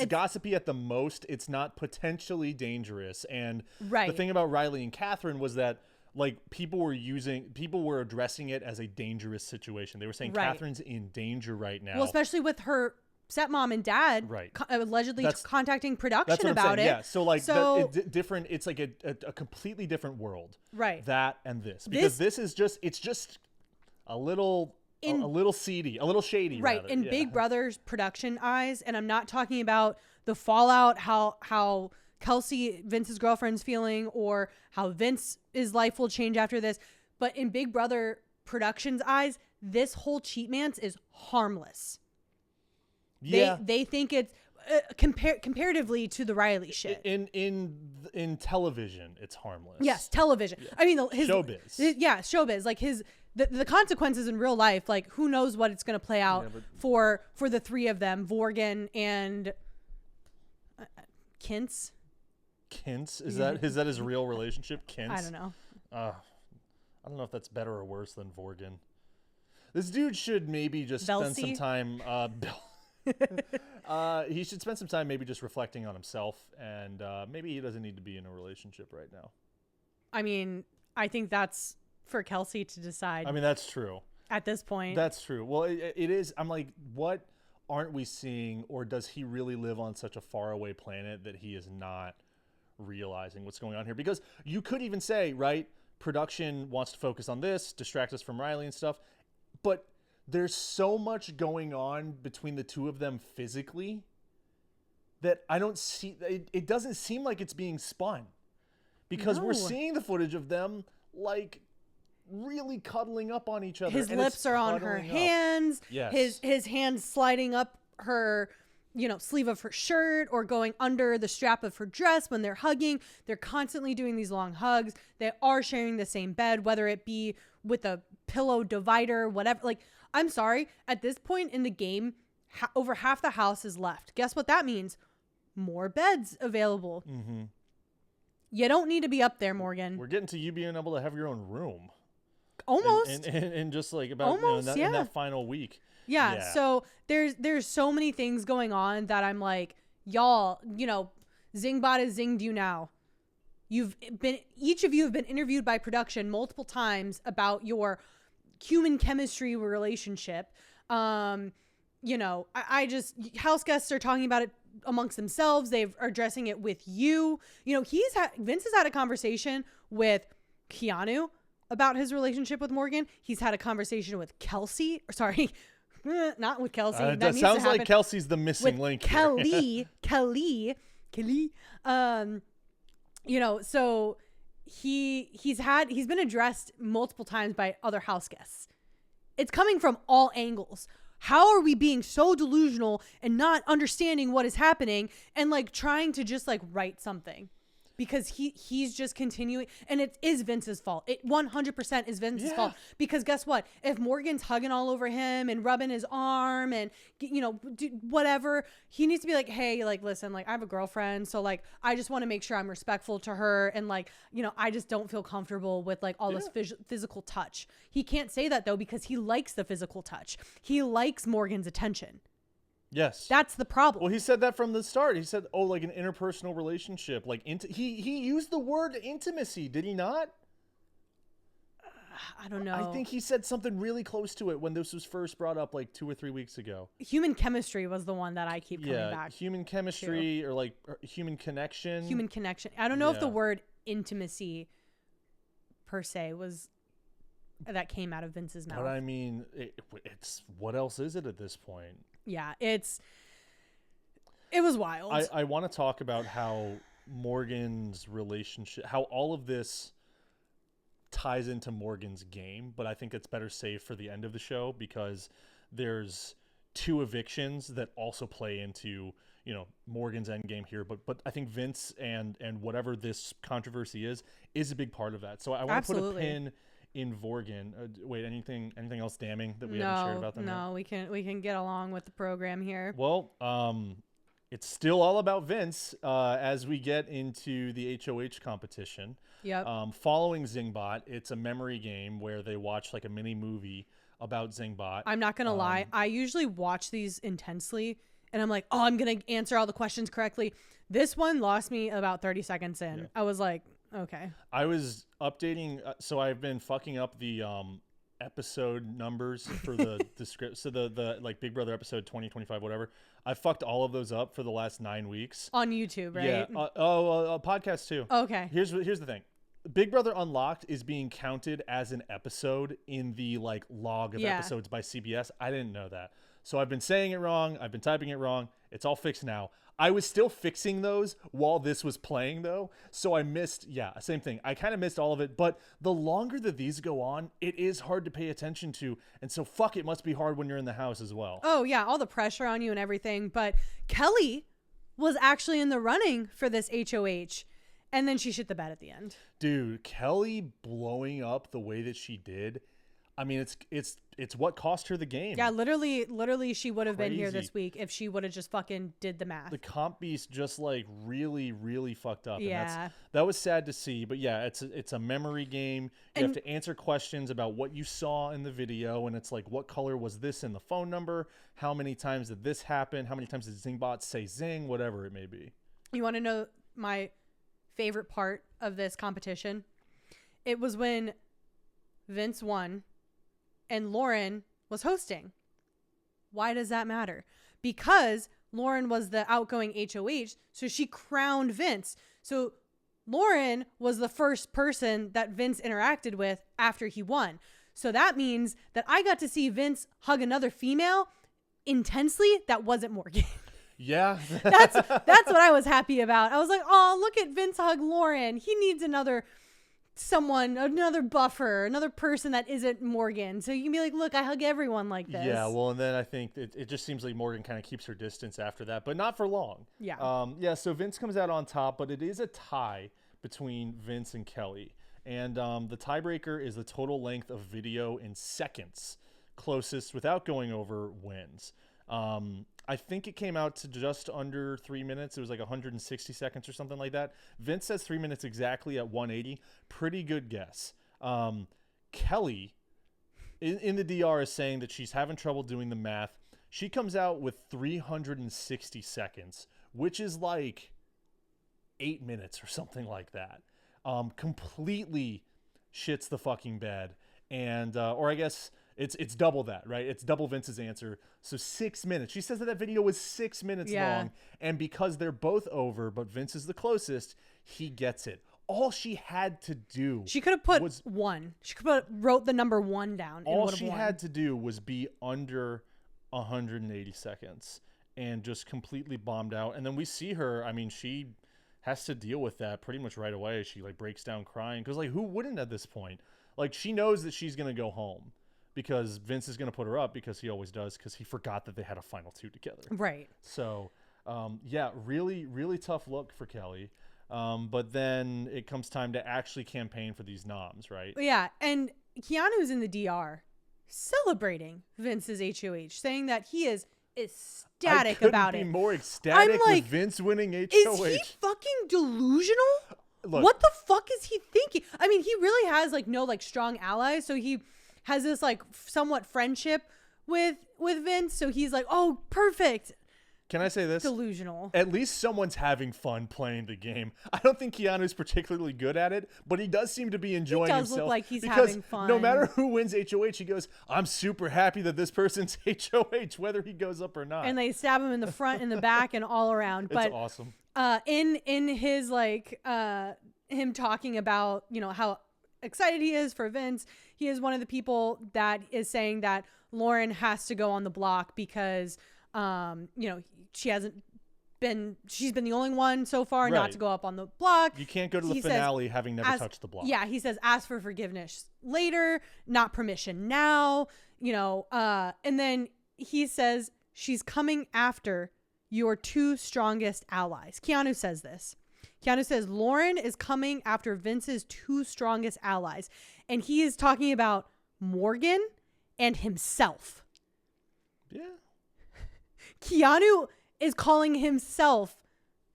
gossipy at the most. It's not potentially dangerous. And the thing about Riley and Catherine was that, like, people were addressing it as a dangerous situation. They were saying Catherine's in danger right now. Well, especially with her stepmom and dad allegedly contacting production about it. Yeah, different. It's like a completely different world. Right. That and this, because this is just a little seedy, a little shady. Right. Rather. In Big Brother's production eyes, and I'm not talking about the fallout, how Kelsey, Vince's girlfriend's feeling, or how Vince's life will change after this. But in Big Brother Productions' eyes, this whole cheat man's is harmless. Yeah. They think it's comparatively to the Riley shit. In television, it's harmless. Yes, television. Yeah. I mean, his showbiz. Showbiz. Like the consequences in real life, like, who knows what it's going to play out for the 3 of them, Vorgan and Kintz. Kintz? Is that his real relationship? Kintz? I don't know. I don't know if that's better or worse than Vorgan. This dude should maybe just spend some time. He should spend some time maybe just reflecting on himself, and maybe he doesn't need to be in a relationship right now. I mean, I think that's for Kelsey to decide. I mean, that's true. At this point. That's true. Well, it is. I'm like, what aren't we seeing, or does he really live on such a faraway planet that he is not realizing what's going on here. Because you could even say, right, production wants to focus on this, distract us from Riley and stuff. But there's so much going on between the two of them physically that I don't see, it doesn't seem like it's being spun. Because we're seeing the footage of them, like, really cuddling up on each other. His lips are on her hands. Yes. His hands sliding up her, sleeve of her shirt or going under the strap of her dress when they're hugging. They're constantly doing these long hugs. They are sharing the same bed, whether it be with a pillow divider, whatever. Like, I'm sorry. At this point in the game, over half the house is left. Guess what that means? More beds available. Mm-hmm. You don't need to be up there, Morgan. We're getting to you being able to have your own room. Almost. And just like about almost, in that final week. Yeah. So there's so many things going on that I'm like, y'all, Zingbot has zinged you now. Each of you have been interviewed by production multiple times about your human chemistry relationship. I just, house guests are talking about it amongst themselves. They are addressing it with you. Vince has had a conversation with Keanu about his relationship with Morgan. He's had a conversation with Kelsey. Sorry, not with Kelsey. That sounds like Kelsey's the missing link. Kelley. So he's been addressed multiple times by other house guests. It's coming from all angles. How are we being so delusional and not understanding what is happening and like trying to just like write something? Because he's just continuing, and it is Vince's fault. It 100% is Vince's fault. Because guess what? If Morgan's hugging all over him and rubbing his arm and whatever, he needs to be like, hey, like, listen, like, I have a girlfriend, so like, I just want to make sure I'm respectful to her, and like, I just don't feel comfortable with like all this physical touch. He can't say that though because he likes the physical touch. He likes Morgan's attention. Yes. That's the problem. Well, he said that from the start. He said, like an interpersonal relationship. Like, he used the word intimacy, did he not? I don't know. I think he said something really close to it when this was first brought up like 2 or 3 weeks ago. Human chemistry was the one that I keep coming back to. Human chemistry or like human connection. Human connection. I don't know if the word intimacy per se was that came out of Vince's mouth. But I mean, it's what else is it at this point? Yeah, it was wild. I want to talk about how Morgan's relationship, how all of this ties into Morgan's game, but I think it's better saved for the end of the show because there's 2 evictions that also play into, Morgan's end game here. But I think Vince and whatever this controversy is a big part of that. So I want to put a pin in Vorgan. Wait, anything else damning that we haven't shared about them? No, we can get along with the program here. Well, it's still all about Vince as we get into the HOH competition. Yep. Following Zingbot, it's a memory game where they watch like a mini movie about Zingbot. I'm not gonna lie, I usually watch these intensely, and I'm like, oh, I'm gonna answer all the questions correctly. This one lost me about 30 seconds in. Yeah. I was like, okay. I was updating, so I've been fucking up the episode numbers for the script. So the like Big Brother episode 20, 25, whatever. I fucked all of those up for the last 9 weeks. On YouTube, right? Yeah. Podcast too. Okay. Here's the thing. Big Brother Unlocked is being counted as an episode in the like log of episodes by CBS. I didn't know that. So I've been saying it wrong. I've been typing it wrong. It's all fixed now. I was still fixing those while this was playing though. So I missed, same thing. I kind of missed all of it, but the longer that these go on, it is hard to pay attention to. And so fuck, it must be hard when you're in the house as well. Oh yeah. All the pressure on you and everything. But Kelley was actually in the running for this HOH. And then she shit the bed at the end. Dude, Kelley blowing up the way that she did. I mean, it's what cost her the game. Yeah, literally, she would have been here this week if she would have just fucking did the math. The comp beast just like really, really fucked up. Yeah, and that was sad to see. But yeah, it's a memory game. You have to answer questions about what you saw in the video, and it's like, what color was this in the phone number? How many times did this happen? How many times did Zingbot say zing? Whatever it may be. You want to know my favorite part of this competition? It was when Vince won and Lauren was hosting. Why does that matter? Because Lauren was the outgoing HOH, so she crowned Vince. So Lauren was the first person that Vince interacted with after he won. So that means that I got to see Vince hug another female intensely that wasn't Morgan. Yeah. That's what I was happy about. I was like, oh, look at Vince hug Lauren. He needs another buffer, another person that isn't Morgan. So you can be like, look, I hug everyone like this. Yeah, well, and then I think it just seems like Morgan kind of keeps her distance after that, but not for long. Yeah. So Vince comes out on top, but it is a tie between Vince and Kelley. And the tiebreaker is the total length of video in seconds. Closest without going over wins. I think it came out to just under 3 minutes. It was like 160 seconds or something like that. Vince says 3 minutes exactly at 180. Pretty good guess. Kelley in the DR is saying that she's having trouble doing the math. She comes out with 360 seconds, which is like 8 minutes or something like that. Completely shits the fucking bed. And, or I guess it's double that, right? It's double Vince's answer. So 6 minutes. She says that video was 6 minutes long. And because they're both over, but Vince is the closest, he gets it. All she had to do. She could have put one. She could have wrote the number 1 down. All she had to do was be under 180 seconds and just completely bombed out. And then we see her. I mean, she has to deal with that pretty much right away. She like breaks down crying because like who wouldn't at this point? Like she knows that she's going to go home because Vince is going to put her up because he always does because he forgot that they had a final 2 together. Right. So, yeah, really, really tough look for Kelley. But then it comes time to actually campaign for these noms, right? Yeah, and Keanu's in the DR celebrating Vince's HOH, saying that he is ecstatic about it. I couldn't be more ecstatic with Vince winning HOH. Is he fucking delusional? Look, what the fuck is he thinking? I mean, he really has like no like strong allies, so he has this like somewhat friendship with Vince. So he's like, oh, perfect. Can I say this? Delusional. At least someone's having fun playing the game. I don't think Keanu's particularly good at it, but he does seem to be enjoying himself. He does look like he's having fun. No matter who wins HOH, he goes, I'm super happy that this person's HOH, whether he goes up or not. And they stab him in the front and the back and all around. But it's awesome. In his like him talking about, you know, how excited he is for Vince, he is one of the people that is saying that Lauren has to go on the block because you know, she's been the only one so far not to go up on the block. You can't go to the finale having never touched the block. Yeah, he says ask for forgiveness later, not permission now, you know, and then he says she's coming after your 2 strongest allies. Keanu says this. Keanu says Lauren is coming after Vince's 2 strongest allies, and he is talking about Morgan and himself. Yeah. Keanu is calling himself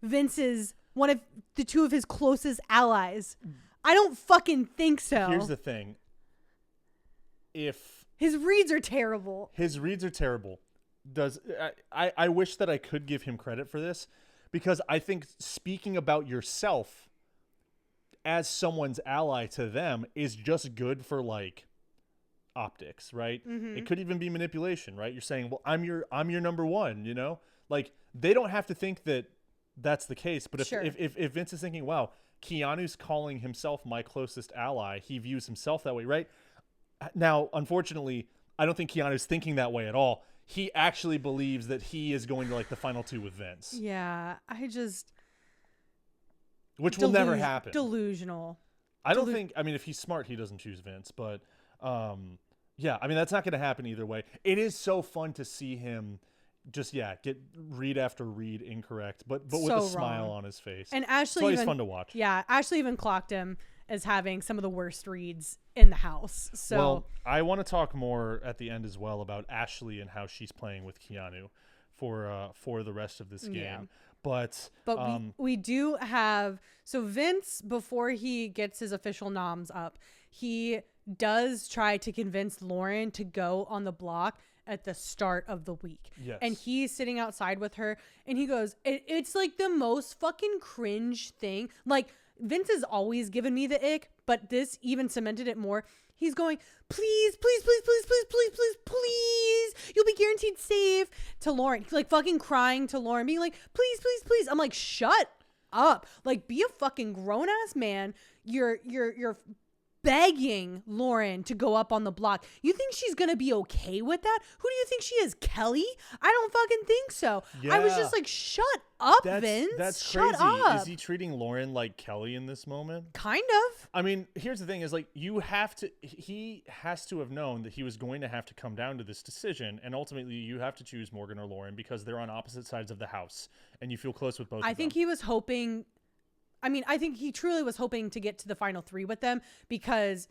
Vince's one of the 2 of his closest allies. I don't fucking think so. Here's the thing. If his reads are terrible. I wish that I could give him credit for this because I think speaking about yourself as someone's ally to them is just good for like optics, right? Mm-hmm. It could even be manipulation, right? You're saying, well, I'm your number 1, you know, like they don't have to think that that's the case. But if Vince is thinking, wow, Keanu's calling himself my closest ally, he views himself that way, right? Now, unfortunately, I don't think Keanu's thinking that way at all. He actually believes that he is going to like the final 2 with Vince. Yeah, which will never happen. Delusional. I don't think, I mean, if he's smart, he doesn't choose Vince, but yeah, I mean, that's not going to happen either way. It is so fun to see him just, get read after read incorrect, but with a smile on his face. And Ashley, it's always fun to watch. Yeah, Ashley even clocked him as having some of the worst reads in the house. So, well, I want to talk more at the end as well about Ashley and how she's playing with Keanu for the rest of this game. Yeah. But we do have, so Vince, before he gets his official noms up, he does try to convince Lauren to go on the block at the start of the week. Yes. And he's sitting outside with her and he goes, it's like the most fucking cringe thing. Like Vince has always given me the ick, but this even cemented it more. He's going, please, please, please, please, please, please, please, please. You'll be guaranteed safe to Lauren. He's like fucking crying to Lauren, being like, please, please, please. I'm like, shut up. Like, be a fucking grown-ass man. You're begging Lauren to go up on the block. You think she's gonna be okay with that? Who do you think she is, Kelley? I don't fucking think so. Yeah. I was just like, shut up, Vince. That's shut crazy. Up. Is he treating Lauren like Kelley in this moment? Kind of. I mean, here's the thing: is like he has to have known that he was going to have to come down to this decision, and ultimately you have to choose Morgan or Lauren because they're on opposite sides of the house, and you feel close with both. I think he was hoping. I mean, I think he truly was hoping to get to the final 3 with them because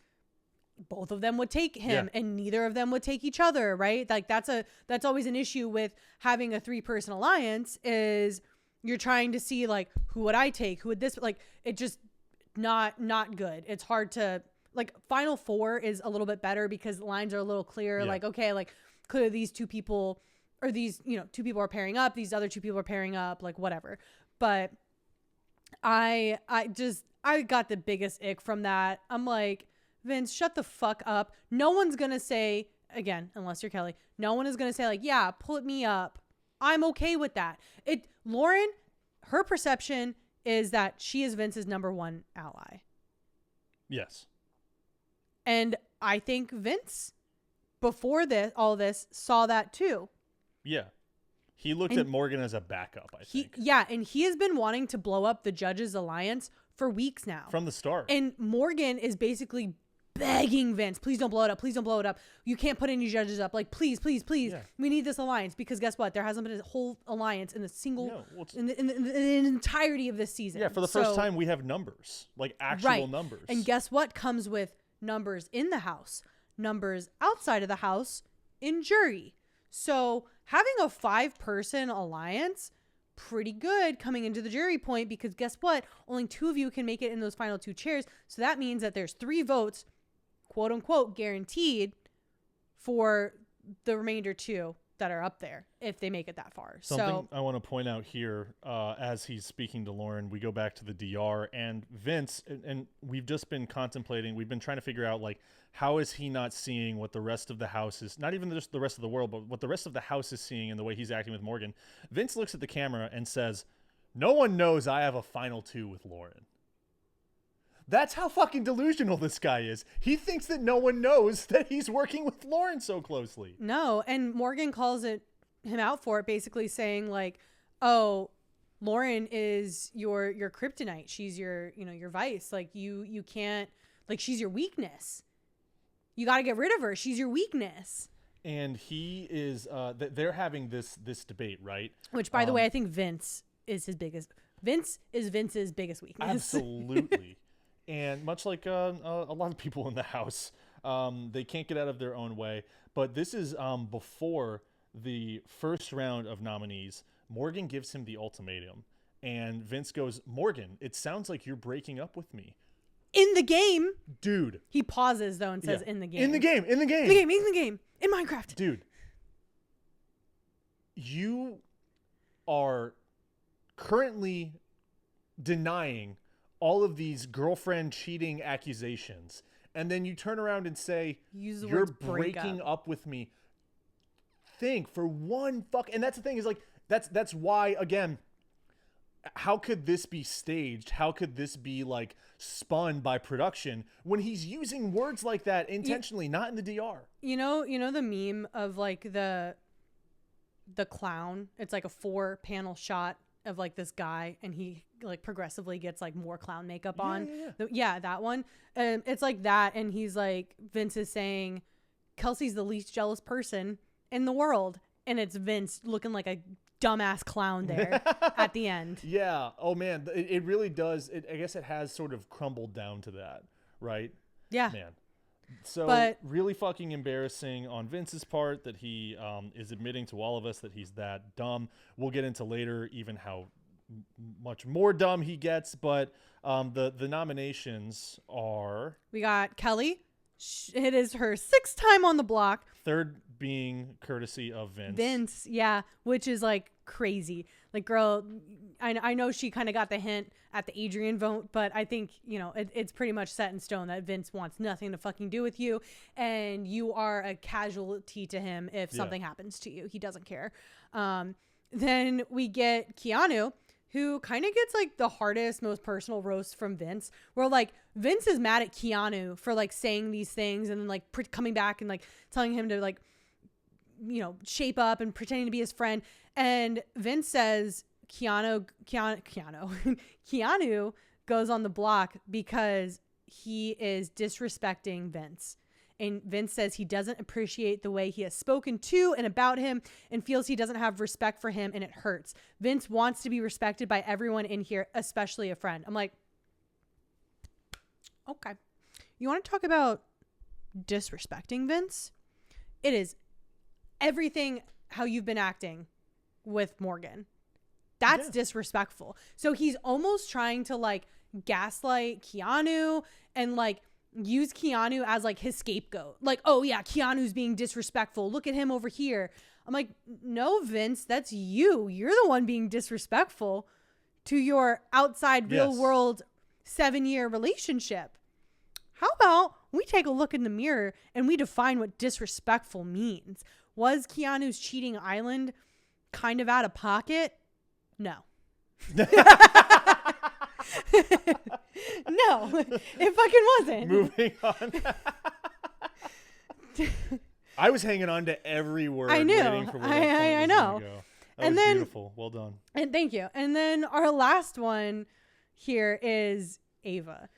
both of them would take him and neither of them would take each other, right? Like that's always an issue with having a 3-person alliance is you're trying to see like, who would I take? Who would this, like, it just not good. It's hard to, like, final 4 is a little bit better because the lines are a little clearer. Like, okay, like clearly these 2 people or these, 2 people are pairing up. These other 2 people are pairing up, like whatever. But I got the biggest ick from that. I'm like, Vince, shut the fuck up. No one's going to say, again, unless you're Kelley, no one is going to say like, yeah, pull me up. I'm okay with that. Lauren, her perception is that she is Vince's number 1 ally. Yes. And I think Vince, before all this, saw that too. Yeah. He looked at Morgan as a backup, I think. Yeah, and he has been wanting to blow up the Judges Alliance for weeks now. From the start. And Morgan is basically begging Vince, please don't blow it up. Please don't blow it up. You can't put any judges up. Like, please, please, please. Yeah. We need this alliance because guess what? There hasn't been a whole alliance in the single, in the entirety of this season. Yeah, for the first time we have numbers, like actual numbers. And guess what comes with numbers in the house? Numbers outside of the house in jury. So having a 5-person alliance, pretty good coming into the jury point because guess what? Only 2 of you can make it in those final 2 chairs. So that means that there's 3 votes, quote unquote, guaranteed for the remainder 2 that are up there if they make it that far. Something I want to point out here as he's speaking to Lauren, we go back to the DR and Vince, and we've just been contemplating, we've been trying to figure out like, how is he not seeing what the rest of the house is, not even just the rest of the world, but what the rest of the house is seeing in the way he's acting with Morgan. Vince looks at the camera and says, no one knows I have a final 2 with Lauren. That's how fucking delusional this guy is. He thinks that no one knows that he's working with Lauren so closely. No, and Morgan calls him out for it, basically saying like, oh, Lauren is your kryptonite. She's your vice. Like you can't, like, she's your weakness. You got to get rid of her. She's your weakness. And he is, they're having this debate, right? Which, by the way, I think Vince is Vince's biggest weakness. Absolutely. And much like a lot of people in the house, they can't get out of their own way. But this is before the first round of nominees. Morgan gives him the ultimatum. And Vince goes, Morgan, it sounds like you're breaking up with me. In the game. Dude. He pauses, though, and says, in the game. In the game. In Minecraft. Dude. You are currently denying all of these girlfriend cheating accusations. And then you turn around and say, you're breaking up with me. Think for one fuck. And that's the thing is like, that's why, again, how could this be staged? How could this be like spun by production when he's using words like that intentionally, not in the DR? You know the meme of like the clown. It's like a 4-panel shot of like this guy, and he like progressively gets like more clown makeup on. Yeah, that one. It's like that, and he's like, Vince is saying, Kelsey's the least jealous person in the world, and it's Vince looking like a dumbass clown there at the end. Yeah. Oh man, it really does. I guess it has sort of crumbled down to that, right? Yeah. Man. So really fucking embarrassing on Vince's part that he is admitting to all of us that he's that dumb. We'll get into later even how much more dumb he gets, but the nominations are... We got Kelley. It is her 6th time on the block. 3rd being courtesy of Vince. Vince, yeah, which is like crazy. Like, girl, I know she kind of got the hint at the Adrian vote, but I think, it's pretty much set in stone that Vince wants nothing to fucking do with you, and you are a casualty to him if something happens to you. He doesn't care. Then we get Keanu, who kind of gets like the hardest, most personal roast from Vince, where like Vince is mad at Keanu for like saying these things and then like coming back and like telling him to like, you know, shape up and pretending to be his friend. And Vince says Keanu goes on the block because he is disrespecting Vince. And Vince says he doesn't appreciate the way he has spoken to and about him and feels he doesn't have respect for him, and it hurts. Vince wants to be respected by everyone in here, especially a friend. I'm like, okay. You want to talk about disrespecting Vince? It is everything how you've been acting with Morgan. That's disrespectful. So he's almost trying to like gaslight Keanu and like use Keanu as like his scapegoat. Like, oh yeah, Keanu's being disrespectful. Look at him over here. I'm like, no, Vince, that's you. You're the one being disrespectful to your outside real world 7-year relationship. How about we take a look in the mirror and we define what disrespectful means? Was Keanu's cheating island kind of out of pocket? No. No, it fucking wasn't. Moving on. I was hanging on to every word. I knew. Waiting for where I know. That was beautiful. Well done. And thank you. And then our last one here is Ava.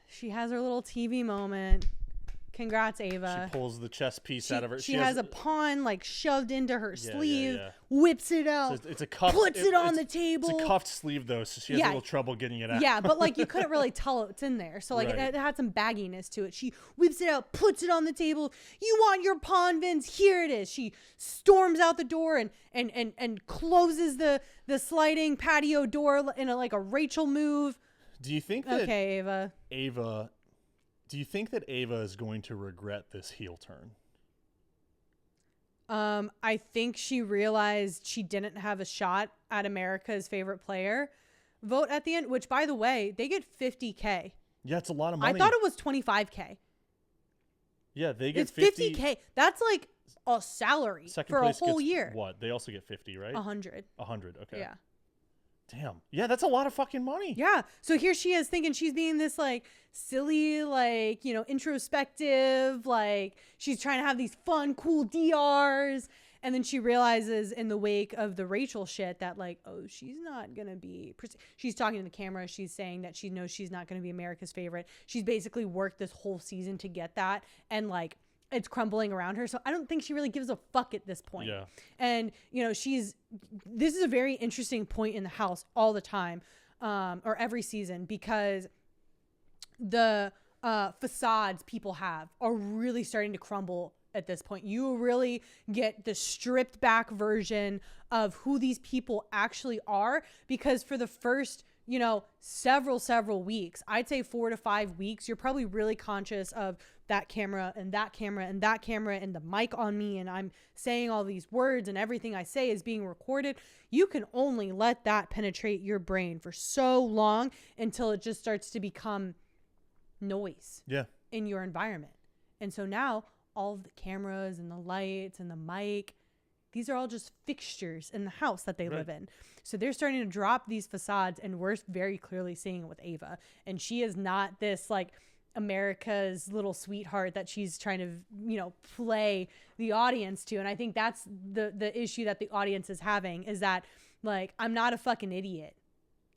She has her little TV moment. Congrats, Ava. She pulls the chess piece out of her. She has a pawn like shoved into her sleeve, yeah. whips it out, So it's a cuffed, puts it on the table. It's a cuffed sleeve though, so she has a little trouble getting it out. Yeah, but like you couldn't really tell it's in there. So like it had some bagginess to it. She whips it out, puts it on the table. You want your pawn, Vince? Here it is. She storms out the door and closes the sliding patio door in a Rachel move. Do you think that Ava? Do you think that Ava is going to regret this heel turn? I think she realized she didn't have a shot at America's favorite player vote at the end, which, by the way, they get $50K. Yeah, it's a lot of money. I thought it was $25K. Yeah, they get it's $50K. That's like a salary for a whole year. What? They also get 50, right? 100. 100. Okay. Yeah. Damn. Yeah, that's a lot of fucking money. Yeah. So here she is thinking she's being this like silly, like, you know, introspective, like she's trying to have these fun, cool DRs. And then she realizes in the wake of the Rachel shit that like, oh, she's not going to be, she's talking to the camera. She's saying that she knows she's not going to be America's favorite. She's basically worked this whole season to get that. And like, it's crumbling around her. So I don't think she really gives a fuck at this point. Yeah. And, you know, this is a very interesting point in the house all the time, or every season, because the facades people have are really starting to crumble at this point. You really get the stripped back version of who these people actually are, because for the first, you know, several weeks, I'd say 4 to 5 weeks, you're probably really conscious of that camera and that camera and that camera and the mic on me, and I'm saying all these words and everything I say is being recorded. You can only let that penetrate your brain for so long until it just starts to become noise in your environment. And so now all of the cameras and the lights and the mic, these are all just fixtures in the house that they live in. So they're starting to drop these facades, and we're very clearly seeing it with Ava. And she is not this like America's little sweetheart that she's trying to, you know, play the audience to. And I think that's the issue that the audience is having, is that like, I'm not a fucking idiot.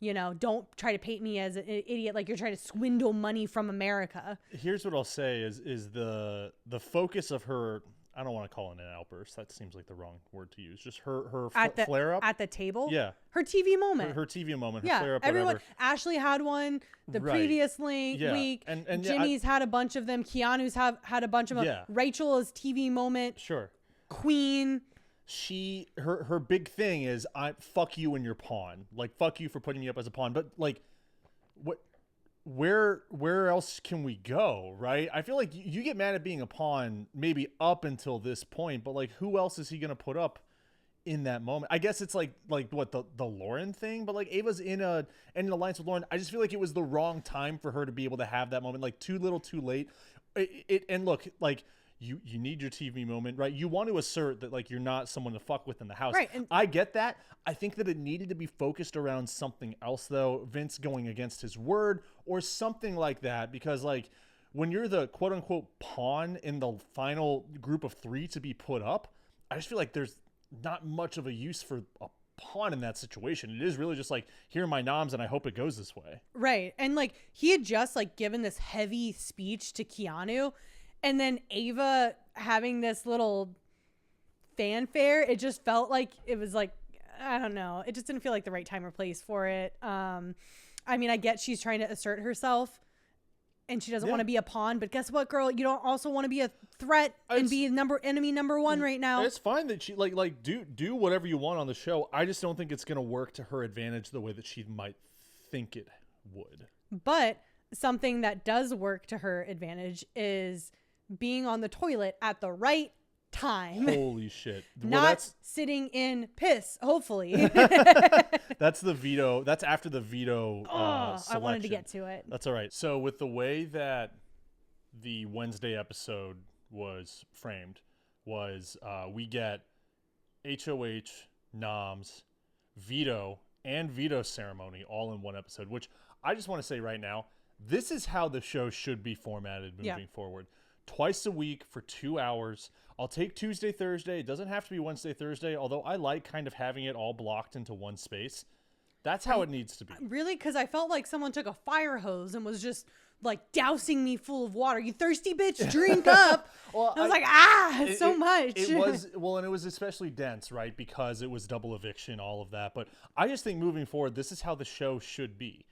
You know, don't try to paint me as an idiot like you're trying to swindle money from America. Here's what I'll say is the focus of her, I don't want to call it an outburst. That seems like the wrong word to use. Just her flare up at the table. Yeah, her TV moment. Her TV moment. Her flare up. Everyone. Whatever. Ashley had one the previous week. And Jimmy's had a bunch of them. Keanu's had a bunch of them. Yeah. Rachel's TV moment. Sure. Queen. Her big thing is fuck you and your pawn. Like, fuck you for putting me up as a pawn. But like, where else can we go, right? I feel like you get mad at being a pawn maybe up until this point, but like, who else is he gonna put up in that moment? I guess it's like what the Lauren thing, but like Ava's in an alliance with Lauren. I just feel like it was the wrong time for her to be able to have that moment. Like, too little, too late. And look, like, you need your TV moment, right? You want to assert that like you're not someone to fuck with in the house. Right. And I get that. I think that it needed to be focused around something else though. Vince going against his word or something like that, because like when you're the quote unquote pawn in the final group of 3 to be put up, I just feel like there's not much of a use for a pawn in that situation. It is really just like, here are my noms and I hope it goes this way. Right. And like he had just like given this heavy speech to Keanu, and then Ava having this little fanfare, it just felt like it was like, I don't know, it just didn't feel like the right time or place for it. I mean, I get she's trying to assert herself and she doesn't want to be a pawn, but guess what, girl? You don't also want to be a threat and be enemy number 1 right now. It's fine that she like do whatever you want on the show. I just don't think it's going to work to her advantage the way that she might think it would. But something that does work to her advantage is being on the toilet at the right time. Holy shit. Not sitting in piss, hopefully. That's the veto. That's after the veto I wanted to get to it. That's all right. So with the way that the Wednesday episode was framed was we get HOH, noms, veto, and veto ceremony all in one episode, which I just want to say right now, this is how the show should be formatted moving forward. Twice a week for 2 hours. I'll take Tuesday, Thursday. It doesn't have to be Wednesday, Thursday, although I like kind of having it all blocked into one space. That's how it needs to be. Really? Because I felt like someone took a fire hose and was just like dousing me full of water. You thirsty bitch, drink up. Well, I was like, so much. It was, well, and it was especially dense, right? Because it was double eviction, all of that. But I just think moving forward, this is how the show should be.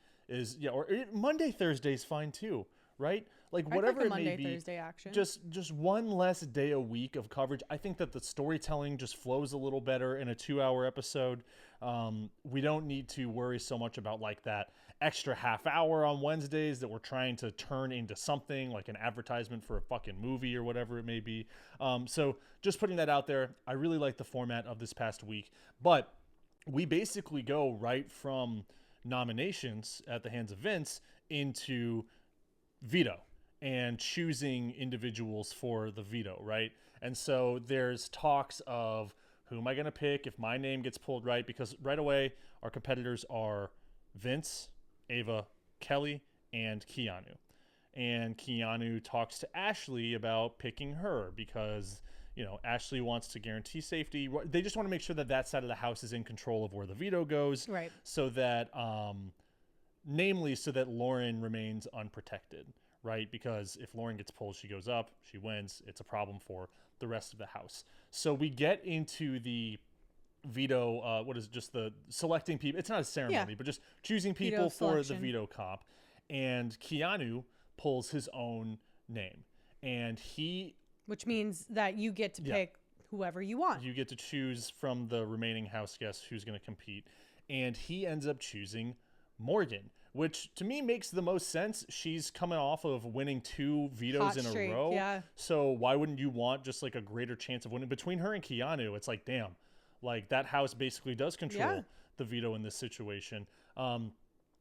Monday, Thursday is fine too, right? Like whatever it may be, Thursday action. Just one less day a week of coverage. I think that the storytelling just flows a little better in a 2-hour episode. We don't need to worry so much about like that extra half hour on Wednesdays that we're trying to turn into something like an advertisement for a fucking movie or whatever it may be. So just putting that out there, I really like the format of this past week, but we basically go right from nominations at the hands of Vince into veto and choosing individuals for the veto, right? And so there's talks of who am I going to pick if my name gets pulled, right? Because right away, our competitors are Vince, Ava, Kelley, and Keanu. And Keanu talks to Ashley about picking her because, you know, Ashley wants to guarantee safety. They just want to make sure that that side of the house is in control of where the veto goes. Right. So that, namely, so that Lauren remains unprotected. Right? Because if Lauren gets pulled, she goes up, she wins. It's a problem for the rest of the house. So we get into the veto, what is it, just the selecting people. It's not a ceremony, but just choosing people for the veto comp. And Keanu pulls his own name. And which means that you get to pick whoever you want. You get to choose from the remaining house guests who's going to compete. And he ends up choosing Morgan, which to me makes the most sense. She's coming off of winning 2 vetoes in a row. Yeah. So why wouldn't you want just like a greater chance of winning? Between her and Keanu, it's like, damn, like that house basically does control the veto in this situation,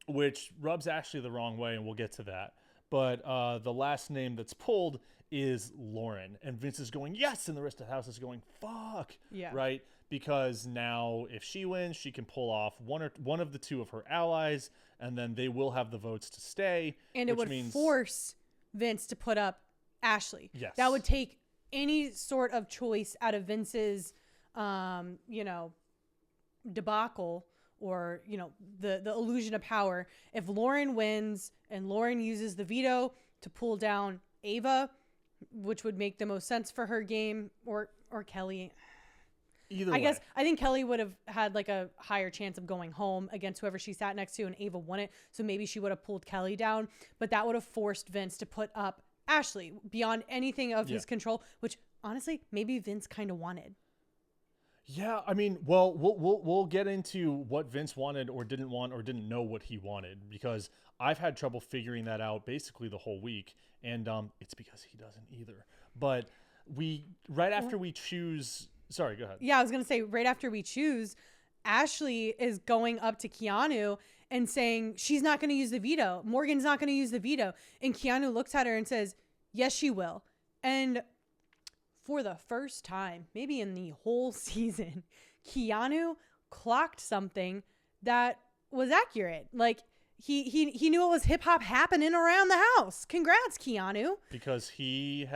which rubs Ashley the wrong way, and we'll get to that. But the last name that's pulled is Lauren, and Vince is going, yes, and the rest of the house is going, fuck, right? Because now if she wins, she can pull off one of the 2 of her allies, and then they will have the votes to stay. And it would force Vince to put up Ashley. Yes. That would take any sort of choice out of Vince's, debacle or, the illusion of power. If Lauren wins and Lauren uses the veto to pull down Ava, which would make the most sense for her game, or Kelley. Either way. I think Kelley would have had like a higher chance of going home against whoever she sat next to, and Ava won it. So maybe she would have pulled Kelley down, but that would have forced Vince to put up Ashley beyond anything of his control, which honestly, maybe Vince kind of wanted. Yeah, I mean, well, we'll get into what Vince wanted or didn't want or didn't know what he wanted, because I've had trouble figuring that out basically the whole week, and it's because he doesn't either. But after we choose. Sorry, go ahead. Yeah, I was going to say, right after we choose, Ashley is going up to Keanu and saying she's not going to use the veto. Morgan's not going to use the veto. And Keanu looks at her and says, yes, she will. And for the first time, maybe in the whole season, Keanu clocked something that was accurate. Like, he knew it was hip hop happening around the house. Congrats, Keanu. Because he's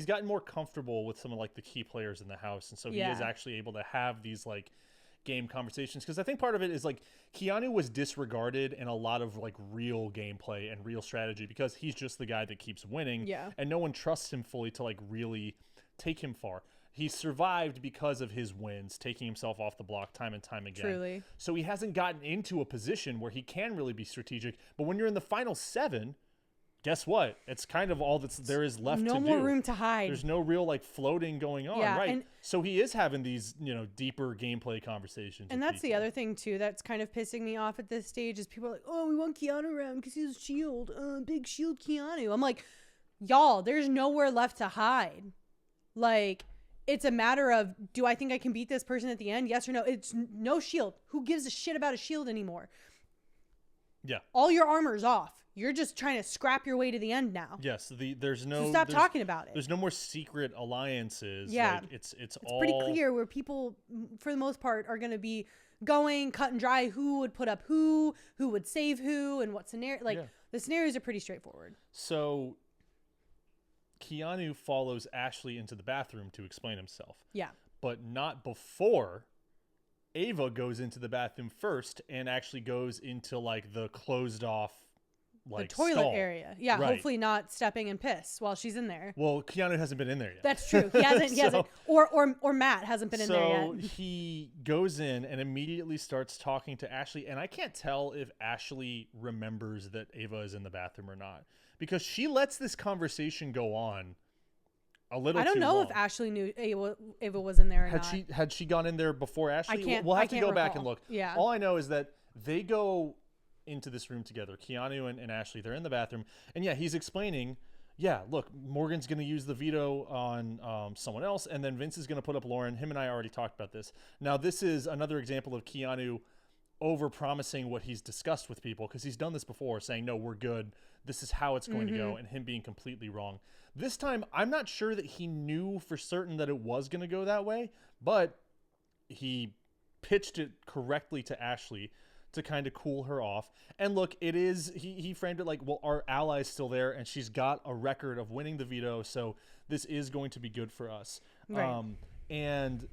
gotten more comfortable with some of like the key players in the house, and so he is actually able to have these like game conversations. Because I think part of it is like Keanu was disregarded in a lot of like real gameplay and real strategy because he's just the guy that keeps winning, and no one trusts him fully to like really take him far. He survived because of his wins, taking himself off the block time and time again. Truly. So he hasn't gotten into a position where he can really be strategic. But when you're in the final 7, guess what? It's kind of all there is left to do. No more room to hide. There's no real like floating going on, right? And so he is having these, deeper gameplay conversations. And that's the other thing too that's kind of pissing me off at this stage is people are like, oh, we want Keanu around because he's a shield. Big shield Keanu. I'm like, y'all, there's nowhere left to hide. Like, it's a matter of, do I think I can beat this person at the end? Yes or no? It's no shield. Who gives a shit about a shield anymore? Yeah. All your armor's off. You're just trying to scrap your way to the end now. Yes. There's no. So stop talking about it. There's no more secret alliances. Yeah. Like, it's all pretty clear where people, for the most part, are going to be going cut and dry. Who would put up who would save who, and what scenario. Like, the scenarios are pretty straightforward. So Keanu follows Ashley into the bathroom to explain himself. Yeah. But not before Ava goes into the bathroom first and actually goes into like the closed off like the toilet stall area. Yeah, right. Hopefully not stepping in piss while she's in there. Well, Keanu hasn't been in there yet. That's true. He hasn't. Or Matt hasn't been in there yet. So he goes in and immediately starts talking to Ashley, and I can't tell if Ashley remembers that Ava is in the bathroom or not. Because she lets this conversation go on a little too long. I don't know if Ashley knew Ava was in there or not. Had she gone in there before Ashley? We'll have to go back and look. Yeah. All I know is that they go into this room together. Keanu and Ashley, they're in the bathroom. And yeah, he's explaining, look, Morgan's going to use the veto on someone else. And then Vince is going to put up Lauren. Him and I already talked about this. Now, this is another example of Keanu over-promising what he's discussed with people, because he's done this before, saying, no, we're good. This is how it's going to go, and him being completely wrong. This time, I'm not sure that he knew for certain that it was going to go that way, but he pitched it correctly to Ashley to kind of cool her off. And look, it is, he framed it like, well, our ally's still there, and she's got a record of winning the veto, so this is going to be good for us. Right. And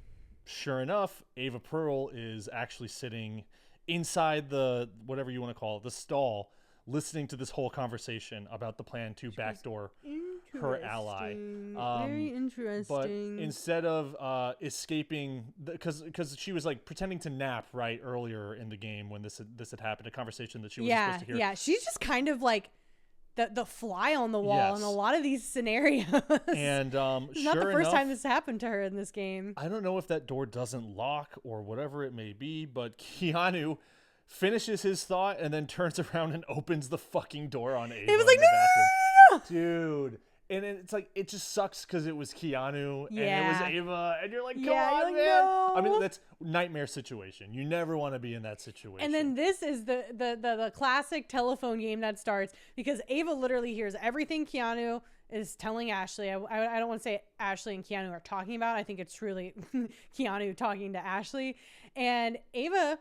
sure enough, Ava Pearl is actually sitting inside the, whatever you want to call it, the stall, listening to this whole conversation about the plan to backdoor her ally. Very interesting. But instead of escaping, because she was like pretending to nap right earlier in the game when this had happened, a conversation that she was supposed to hear. Yeah, she's just kind of like the fly on the wall in a lot of these scenarios. And it's not the first time this happened to her in this game. I don't know if that door doesn't lock or whatever it may be, but Keanu finishes his thought and then turns around and opens the fucking door on Ava. It was like, no! Dude. And it's like, it just sucks because it was Keanu and it was Ava, and you're like, come on, man. No. I mean, that's nightmare situation. You never want to be in that situation. And then this is the classic telephone game that starts because Ava literally hears everything Keanu is telling Ashley. I don't want to say Ashley and Keanu are talking about. I think it's truly Keanu talking to Ashley. And Ava,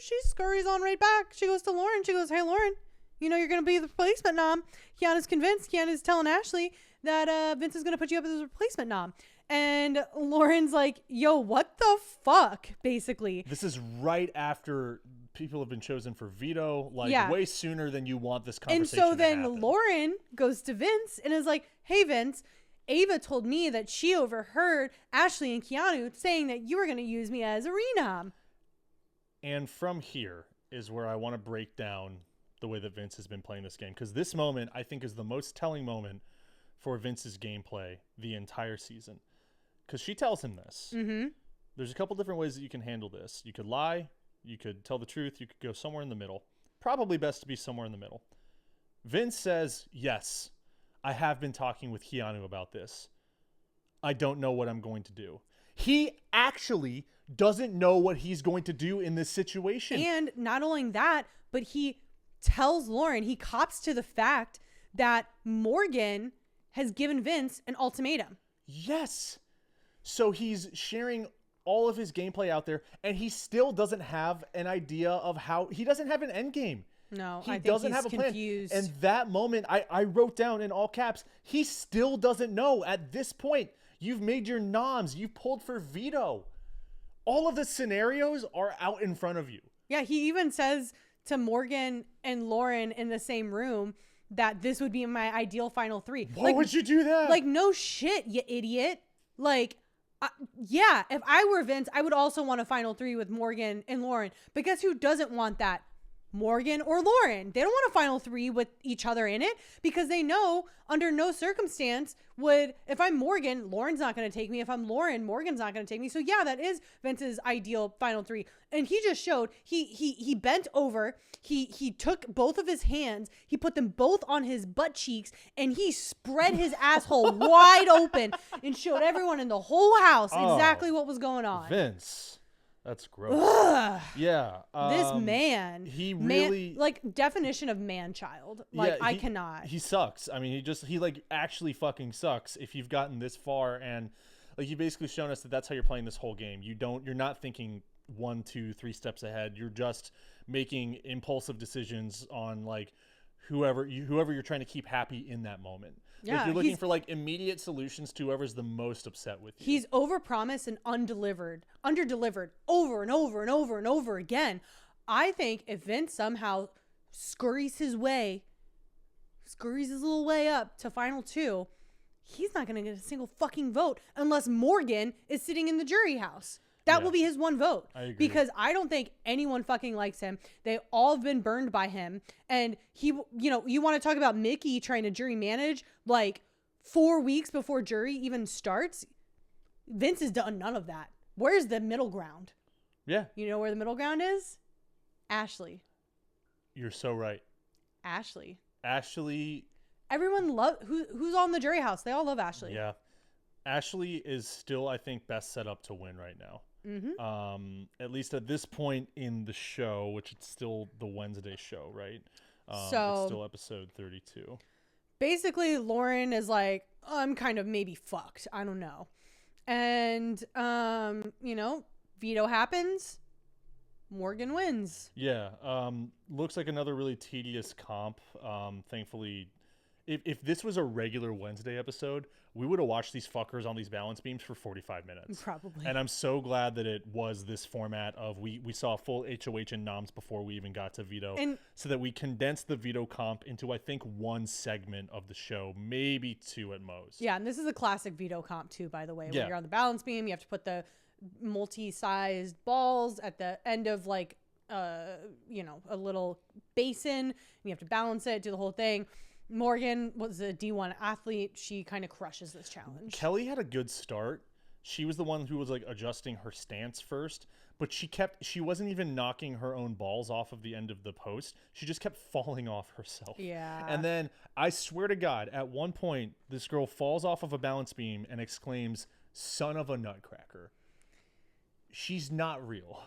she scurries on right back. She goes to Lauren. She goes, hey, Lauren, you know you're going to be the replacement nom. Keanu's convinced. Keanu's telling Ashley that Vince is going to put you up as a replacement nom. And Lauren's like, yo, what the fuck, basically. This is right after people have been chosen for veto, like way sooner than you want this conversation And so then happen. Lauren goes to Vince and is like, hey, Vince, Ava told me that she overheard Ashley and Keanu saying that you were going to use me as a renom. And from here is where I want to break down the way that Vince has been playing this game. Because this moment, I think, is the most telling moment for Vince's gameplay the entire season. Because she tells him this. Mm-hmm. There's a couple different ways that you can handle this. You could lie. You could tell the truth. You could go somewhere in the middle. Probably best to be somewhere in the middle. Vince says, yes, I have been talking with Keanu about this. I don't know what I'm going to do. He actually doesn't know what he's going to do in this situation. And not only that, but he tells Lauren, he cops to the fact that Morgan has given Vince an ultimatum. Yes. So he's sharing all of his gameplay out there, and he still doesn't have an idea of how. He doesn't have an end game. No, he I think doesn't he's have a plan. confused. And that moment, I wrote down in all caps, he still doesn't know at this point. You've made your noms. You've pulled for veto. All of the scenarios are out in front of you. Yeah, he even says to Morgan and Lauren in the same room that this would be my ideal final 3. Why would you do that? Like, no shit, you idiot. Like, yeah, if I were Vince, I would also want a final 3 with Morgan and Lauren. But guess who doesn't want that? Morgan or Lauren. They don't want a final 3 with each other in it because they know under no circumstance would, if I'm Morgan, Lauren's not going to take me. If I'm Lauren, Morgan's not going to take me. So yeah, that is Vince's ideal final 3. And he just showed he bent over, he took both of his hands, he put them both on his butt cheeks, and he spread his asshole wide open and showed everyone in the whole house exactly what was going on. Vince. That's gross. Ugh. Yeah. This man. He really. Like, definition of man-child. Like, I cannot. He sucks. I mean, he like actually fucking sucks if you've gotten this far. And like, you've basically shown us that that's how you're playing this whole game. You're not thinking 1, 2, 3 steps ahead. You're just making impulsive decisions on like whoever you're trying to keep happy in that moment. Yeah, like you're looking for like immediate solutions to whoever's the most upset with you. He's overpromised and underdelivered over and over and over and over again. I think if Vince somehow scurries his little way up to final 2, he's not going to get a single fucking vote unless Morgan is sitting in the jury house. That will be his one vote. I agree. Because I don't think anyone fucking likes him. They all have been burned by him. And he, you want to talk about Mickey trying to jury manage like 4 weeks before jury even starts? Vince has done none of that. Where's the middle ground? Yeah. You know where the middle ground is? Ashley. You're so right. Ashley. Everyone who's on the jury house. They all love Ashley. Yeah. Ashley is still, I think, best set up to win right now. Mm-hmm. At least at this point in the show, which it's still the Wednesday show, right? So it's still episode 32. Basically, Lauren is like, I'm kind of maybe fucked. I don't know. And, veto happens. Morgan wins. Yeah. Looks like another really tedious comp. Thankfully, if this was a regular Wednesday episode, we would have watched these fuckers on these balance beams for 45 minutes. Probably. And I'm so glad that it was this format of we saw full HOH and noms before we even got to veto, so that we condensed the veto comp into, I think, 1 segment of the show, maybe 2 at most. Yeah, and this is a classic veto comp too, by the way. Yeah. When you're on the balance beam, you have to put the multi-sized balls at the end of like, a little basin. You have to balance it, do the whole thing. Morgan was a D1 athlete. She kind of crushes this challenge. Kelley had a good start. She was the one who was like adjusting her stance first, but she wasn't even knocking her own balls off of the end of the post. She just kept falling off herself. Yeah. And then I swear to God, at one point, this girl falls off of a balance beam and exclaims, "Son of a nutcracker." She's not real.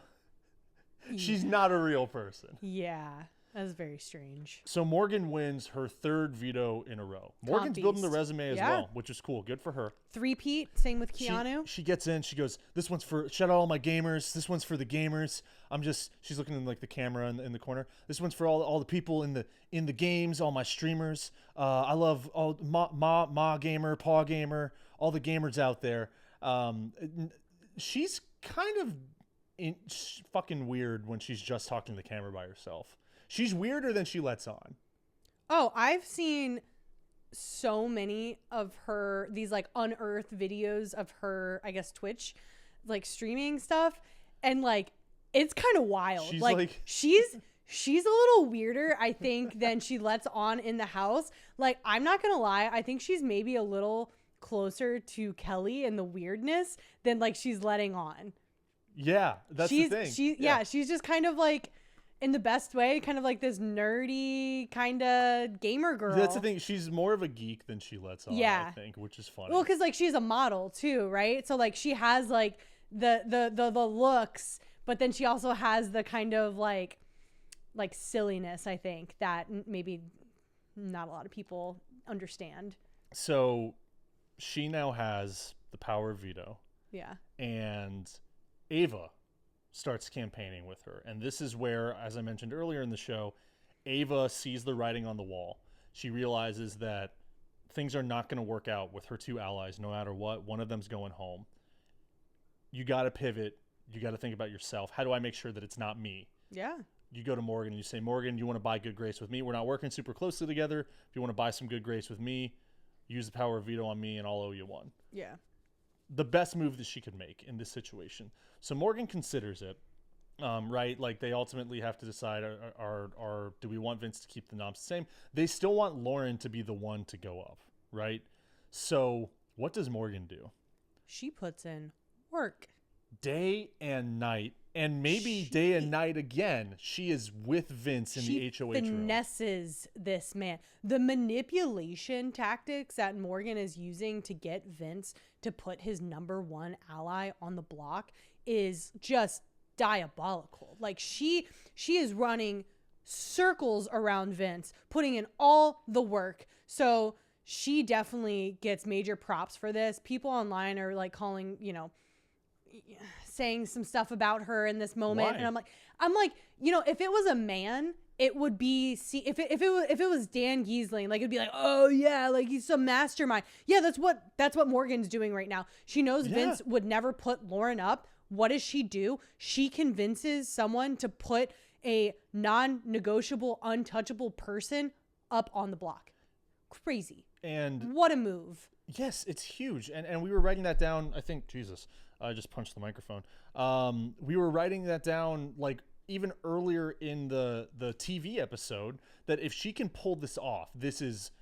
Yeah. She's not a real person. Yeah. That was very strange. So Morgan wins her 3rd veto in a row. Morgan's building the resume as well, which is cool. Good for her. 3-peat, same with Keanu. She gets in. She goes, "This one's for, shout out all my gamers. This one's for the gamers." She's looking in like the camera in the corner. "This one's for all the people in the games, all my streamers. I love all ma gamer, pa gamer, all the gamers out there." She's kind of fucking weird when she's just talking to the camera by herself. She's weirder than she lets on. Oh, I've seen so many of these like unearthed videos of her, I guess, Twitch, like streaming stuff. And like, it's kind of wild. She's a little weirder, I think, than she lets on in the house. Like, I'm not going to lie. I think she's maybe a little closer to Kelley and the weirdness than like she's letting on. Yeah, that's the thing. She's just kind of like, in the best way, kind of like this nerdy kind of gamer girl. That's the thing. She's more of a geek than she lets on, I think, which is funny. Well, because like she's a model too, right? So like she has like the looks, but then she also has the kind of like silliness, I think, that maybe not a lot of people understand. So she now has the power of veto. Yeah. And Ava starts campaigning with her. And this is where, as I mentioned earlier in the show, Ava sees the writing on the wall. She realizes that things are not going to work out with her two allies no matter what. One of them's going home. You got to pivot. You got to think about yourself. How do I make sure that it's not me? Yeah. You go to Morgan and you say, Morgan, you want to buy good grace with me? We're not working super closely together. If you want to buy some good grace with me, use the power of veto on me and I'll owe you one. Yeah. The best move that she could make in this situation. So Morgan considers it, right? Like they ultimately have to decide, do we want Vince to keep the noms the same? They still want Lauren to be the one to go up, right? So what does Morgan do? She puts in work. Day and night, and maybe day and night again. She is with Vince in the HOH room. She finesses this man. The manipulation tactics that Morgan is using to get Vince to put his number one ally on the block is just diabolical. Like she is running circles around Vince, putting in all the work. So she definitely gets major props for this. People online are like calling, saying some stuff about her in this moment. Why? And I'm like, if it was a man, it would be, if it was Dan Giesling, like it'd be like, oh yeah, like he's some mastermind. Yeah, that's what Morgan's doing right now. She knows Vince would never put Lauren up. What does she do? She convinces someone to put a non-negotiable, untouchable person up on the block. Crazy. And what a move. Yes, it's huge. And we were writing that down, I think, Jesus, I just punched the microphone. We were writing that down like even earlier in the TV episode, that if she can pull this off, this is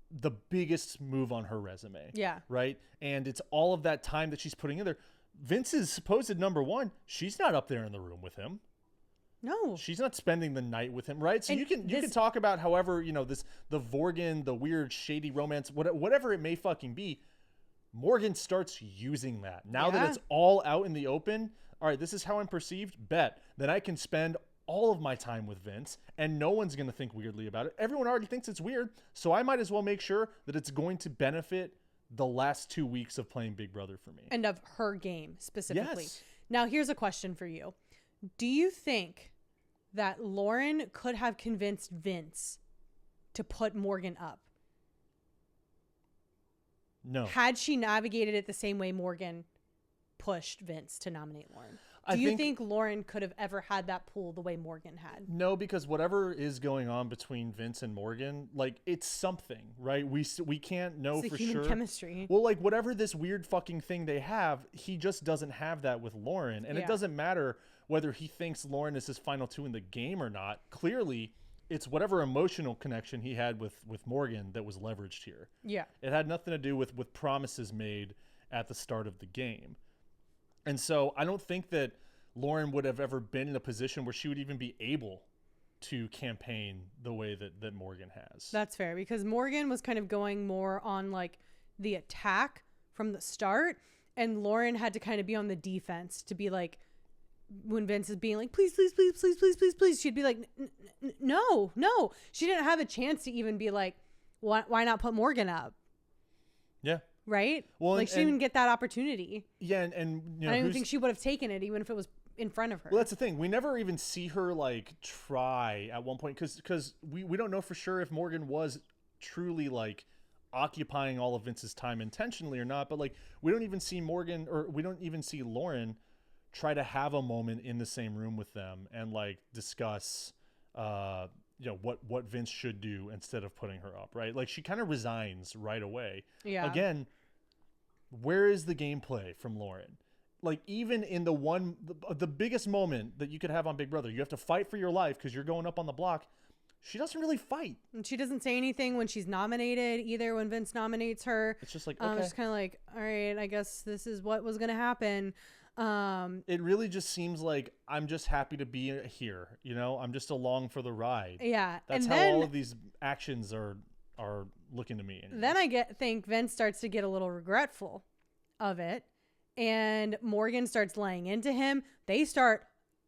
the biggest move on her resume. Yeah. Right? And it's all of that time that she's putting in there. Vince's supposed number one, she's not up there in the room with him. No. She's not spending the night with him, right? So you can talk about however, the Vorgan, the weird shady romance, whatever it may fucking be. Morgan starts using that. Now that it's all out in the open, all right, this is how I'm perceived, bet. Then I can spend all of my time with Vince and no one's going to think weirdly about it. Everyone already thinks it's weird, so I might as well make sure that it's going to benefit the last 2 weeks of playing Big Brother for me. And of her game specifically. Yes. Now, here's a question for you. Do you think that Lauren could have convinced Vince to put Morgan up? No. Had she navigated it the same way Morgan pushed Vince to nominate Lauren? Do you think Lauren could have ever had that pull the way Morgan had? No, because whatever is going on between Vince and Morgan, like, it's something, right? We can't know for sure. It's human chemistry. Well, like, whatever this weird fucking thing they have, he just doesn't have that with Lauren. And it doesn't matter whether he thinks Lauren is his final two in the game or not. Clearly, it's whatever emotional connection he had with Morgan that was leveraged here. Yeah. It had nothing to do with promises made at the start of the game. And so I don't think that Lauren would have ever been in a position where she would even be able to campaign the way that Morgan has. That's fair, because Morgan was kind of going more on like the attack from the start, and Lauren had to kind of be on the defense to be like, when Vince is being like, please, please, please, please, please, please, please, she'd be like, no. She didn't have a chance to even be like, why not put Morgan up? Yeah. Right? Well, like she didn't even get that opportunity. Yeah, and I don't even think she would have taken it, even if it was in front of her. Well, that's the thing. We never even see her like try at one point, because we don't know for sure if Morgan was truly like occupying all of Vince's time intentionally or not. But like we don't even see Morgan, or we don't even see Lauren try to have a moment in the same room with them and like discuss what Vince should do instead of putting her up, right? Like she kind of resigns right away. Yeah. Again, where is the gameplay from Lauren? Like even in the biggest moment that you could have on Big Brother, you have to fight for your life because you're going up on the block. She doesn't really fight. And she doesn't say anything when she's nominated either, when Vince nominates her. It's just like, okay. It's kind of like, all right, I guess this is what was going to happen. It really just seems like I'm just happy to be here. I'm just along for the ride. Yeah. That's how all of these actions are looking to me. Anyway. Then I think Vince starts to get a little regretful of it. And Morgan starts laying into him. They start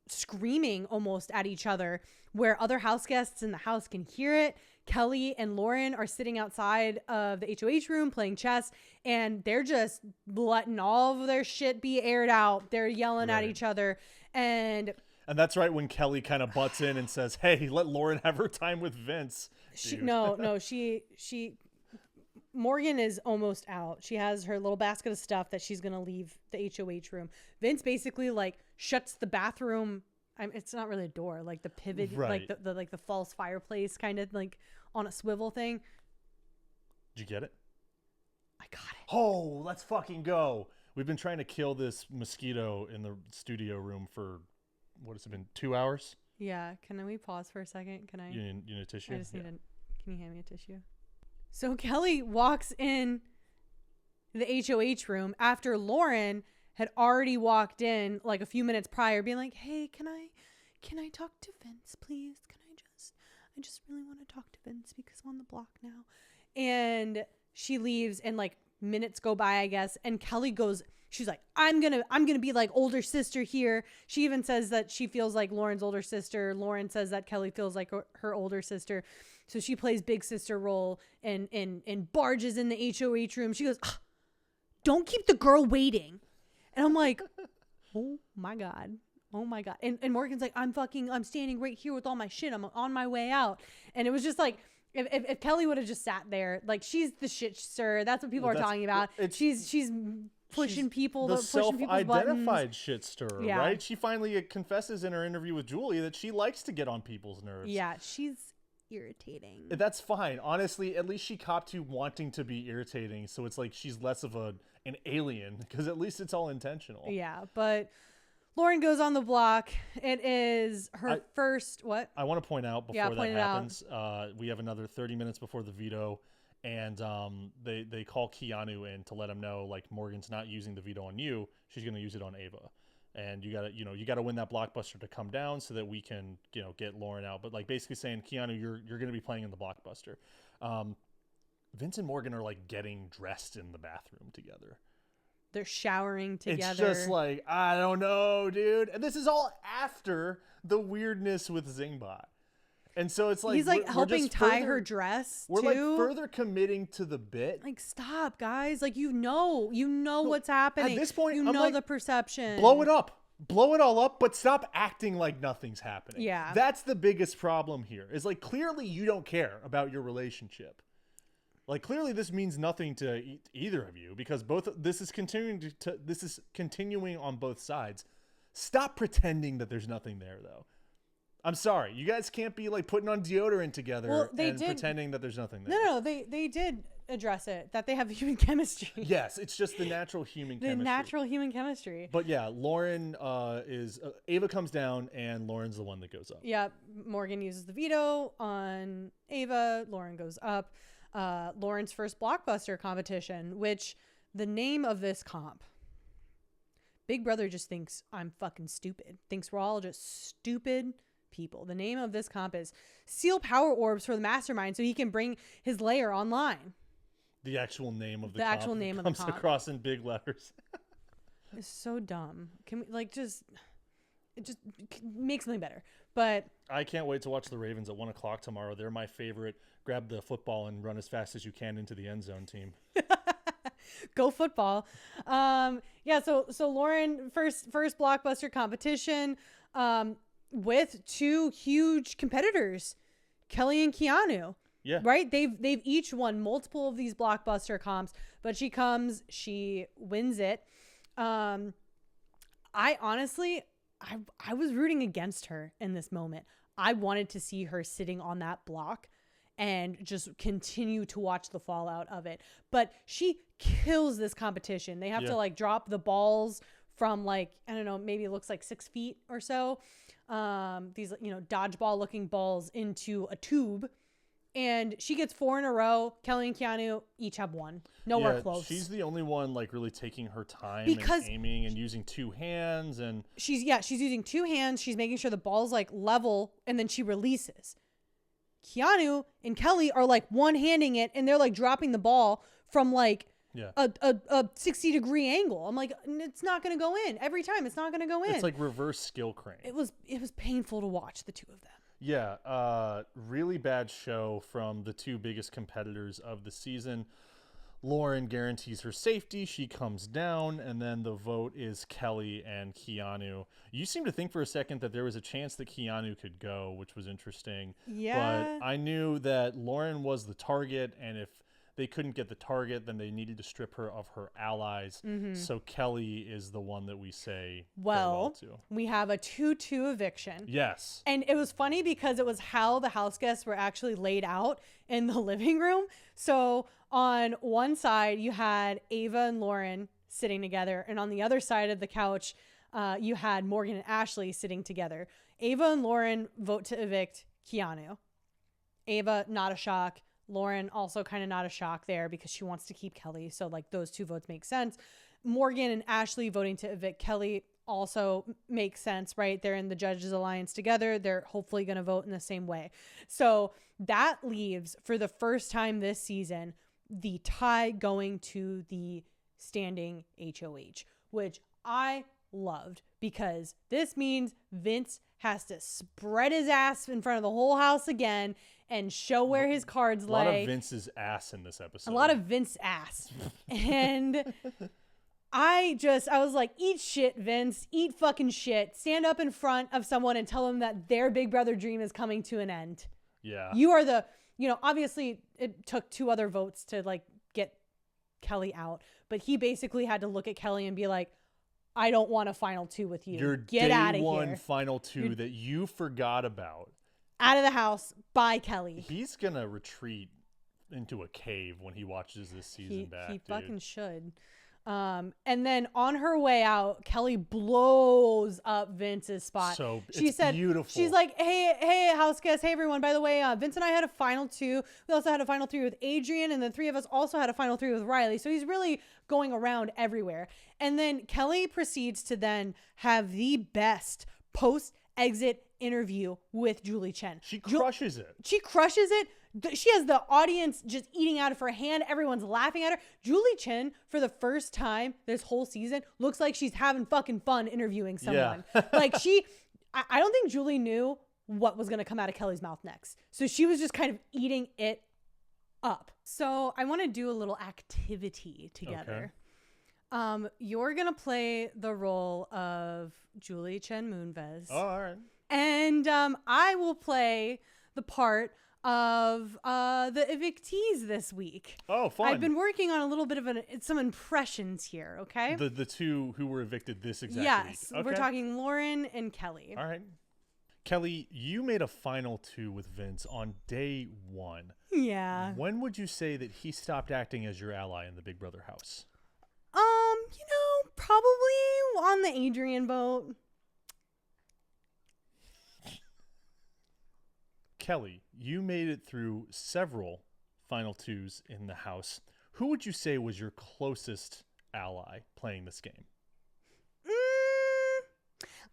screaming almost at each other, where other house guests in the house can hear it. Kelley and Lauren are sitting outside of the HOH room playing chess, and they're just letting all of their shit be aired out. They're yelling at each other, and that's right when Kelley kind of butts in and says, "Hey, let Lauren have her time with Vince." Morgan is almost out. She has her little basket of stuff that she's gonna leave the HOH room. Vince basically like shuts the bathroom. It's not really a door, like the pivot, like the false fireplace kind of like on a swivel thing. Did you get it? I got it. Oh, let's fucking go. We've been trying to kill this mosquito in the studio room for, what has it been, 2 hours? Yeah. Can we pause for a second? Can I? You need a tissue? I just need can you hand me a tissue? So Kelley walks in the HOH room after Lauren had already walked in like a few minutes prior, being like, "Hey, can I talk to Vince, please? I just really want to talk to Vince because I'm on the block now." And she leaves, and like minutes go by, I guess. And Kelley goes, she's like, I'm gonna be like older sister here. She even says that she feels like Lauren's older sister. Lauren says that Kelley feels like her older sister. So she plays big sister role and barges in the HOH room. She goes, "Don't keep the girl waiting." And I'm like, oh my God. And Morgan's like, I'm standing right here with all my shit. I'm on my way out. And it was just like, if Kelley would have just sat there, like, she's the shit stir. That's what people are talking about. She's pushing people, the pushing people's buttons. Self-identified shit stirrer, right? She finally confesses in her interview with Julie that she likes to get on people's nerves. Yeah, she's irritating. That's fine. Honestly, at least she copped to wanting to be irritating, so it's like she's less of an alien, because at least it's all intentional. Yeah, but Lauren goes on the block. It is her first, what? I want to point out before that happens, we have another 30 minutes before the veto, and they call Keanu in to let him know, like, Morgan's not using the veto on you, she's going to use it on Ava. And you gotta win that blockbuster to come down so that we can, get Lauren out. But like basically saying, Keanu, you're gonna be playing in the blockbuster. Vince and Morgan are like getting dressed in the bathroom together. They're showering together. It's just like, I don't know, dude. And this is all after the weirdness with Zingbot. And so it's like he's like helping tie her dress. We're like further committing to the bit. Like, stop, guys. Like, you know what's happening. At this point, I'm like, the perception. Blow it up. Blow it all up, but stop acting like nothing's happening. Yeah. That's the biggest problem here. Is like, clearly you don't care about your relationship. Like, clearly this means nothing to either of you, because this is continuing on both sides. Stop pretending that there's nothing there, though. I'm sorry. You guys can't be like putting on deodorant together pretending that there's nothing there. No, they did address it, that they have human chemistry. Yes, it's just the natural human chemistry. The natural human chemistry. But yeah, Lauren Ava comes down and Lauren's the one that goes up. Yeah, Morgan uses the veto on Ava. Lauren goes up. Lauren's first blockbuster competition, which the name of this comp, Big Brother just thinks I'm fucking stupid. Thinks we're all just stupid people. The name of this comp is Seal Power Orbs for the Mastermind so he can bring his lair online. The actual name of the comp actual name comes of the comp across in big letters. It's so dumb. Can we it just make something better. But I can't wait to watch the Ravens at 1:00 tomorrow. They're my favorite. Grab the football and run as fast as you can into the end zone team. Go football. Yeah, so Lauren first blockbuster competition with two huge competitors, Kelley and Keanu. Yeah. Right? They've each won multiple of these blockbuster comps, but she wins it. I honestly I was rooting against her in this moment. I wanted to see her sitting on that block and just continue to watch the fallout of it. But she kills this competition. They have to like drop the balls from like, I don't know, maybe it looks like 6 feet or so. These, dodgeball looking balls into a tube. And she gets 4 in a row. Kelley and Keanu each have 1. Nowhere close. She's the only one like really taking her time and aiming and using 2 hands, and she's using 2 hands. She's making sure the ball's like level, and then she releases. Keanu and Kelley are like one-handing it, and they're like dropping the ball from like a 60-degree angle. I'm like, it's not going to go in every time. It's not going to go in. It's like reverse skill crane. It was painful to watch the two of them. Yeah, really bad show from the two biggest competitors of the season. Lauren guarantees her safety. She comes down, and then the vote is Kelley and Keanu. You seem to think for a second that there was a chance that Keanu could go, which was interesting. Yeah. But I knew that Lauren was the target, and if they couldn't get the target, then they needed to strip her of her allies. So Kelley is the one that we say farewell to. We have a 2-2 eviction. Yes. And it was funny because it was how the house guests were actually laid out in the living room. So on one side, you had Ava and Lauren sitting together. And on the other side of the couch, you had Morgan and Ashley sitting together. Ava and Lauren vote to evict Keanu. Ava, not a shock. Lauren also kind of not a shock there because she wants to keep Kelley. So like those two votes make sense. Morgan and Ashley voting to evict Kelley also makes sense, right? They're in the Judges Alliance together. They're hopefully going to vote in the same way. So that leaves, for the first time this season, the tie going to the standing HOH, which I loved because this means Vince has to spread his ass in front of the whole house again and show where his cards lay. A lot of Vince's ass in this episode. A lot of Vince ass. And I was like, eat shit, Vince. Eat fucking shit. Stand up in front of someone and tell them that their Big Brother dream is coming to an end. Yeah. You are obviously it took 2 other votes to like get Kelley out, but he basically had to look at Kelley and be like, I don't want a final 2 with you. Your Get out of here. day one final 2 that you forgot about. Out of the house by Kelley. He's going to retreat into a cave when he watches this season back. He fucking should. And then on her way out, Kelley blows up Vince's spot. So she said, beautiful. She's like, hey, house guests. Hey, everyone. By the way, Vince and I had a final 2. We also had a final 3 with Adrian. And the 3 of us also had a final 3 with Riley. So he's really going around everywhere. And then Kelley proceeds to then have the best post-exit interview with Julie Chen. She crushes it. She crushes it. She has the audience just eating out of her hand. Everyone's laughing at her. Julie Chen, for the first time this whole season, looks like she's having fucking fun interviewing someone. Yeah. Like I don't think Julie knew what was going to come out of Kelley's mouth next. So she was just kind of eating it up. So I want to do a little activity together. Okay. You're going to play the role of Julie Chen Moonves. Oh, all right. And I will play the part of the evictees this week. Oh, fun. I've been working on a little bit of some impressions here, okay? The 2 who were evicted this exact week. Yes, okay. We're talking Lauren and Kelley. All right. Kelley, you made a final 2 with Vince on day 1. Yeah. When would you say that he stopped acting as your ally in the Big Brother house? Probably on the Adrian vote. Kelley, you made it through several final 2s in the house. Who would you say was your closest ally playing this game? I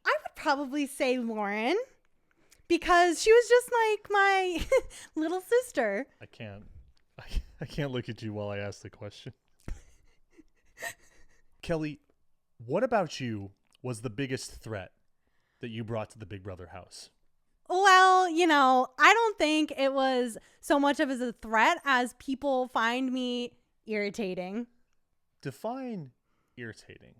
would probably say Lauren, because she was just like my little sister. I can't look at you while I ask the question. Kelley, what about you was the biggest threat that you brought to the Big Brother house? Well, I don't think it was so much of a threat as people find me irritating. Define irritating.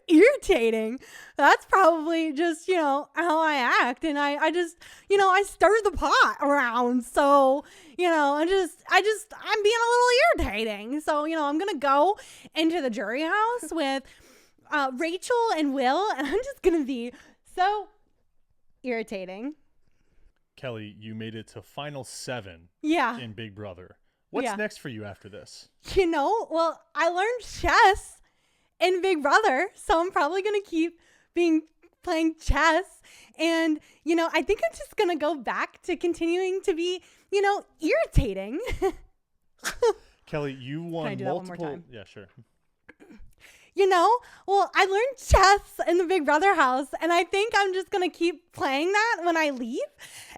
Irritating. That's probably just, how I act. And I just, I stir the pot around. So, I'm being a little irritating. So, I'm going to go into the jury house with Rachel and Will, and I'm just going to be so irritating. Kelley, you made it to final 7 in Big Brother. What's next for you after this? Well, I learned chess in Big Brother, so I'm probably going to keep playing chess. And, I think I'm just going to go back to continuing to be, irritating. Kelley, you won Can I do that one more time? Yeah, sure. Well, I learned chess in the Big Brother house, and I think I'm just going to keep playing that when I leave.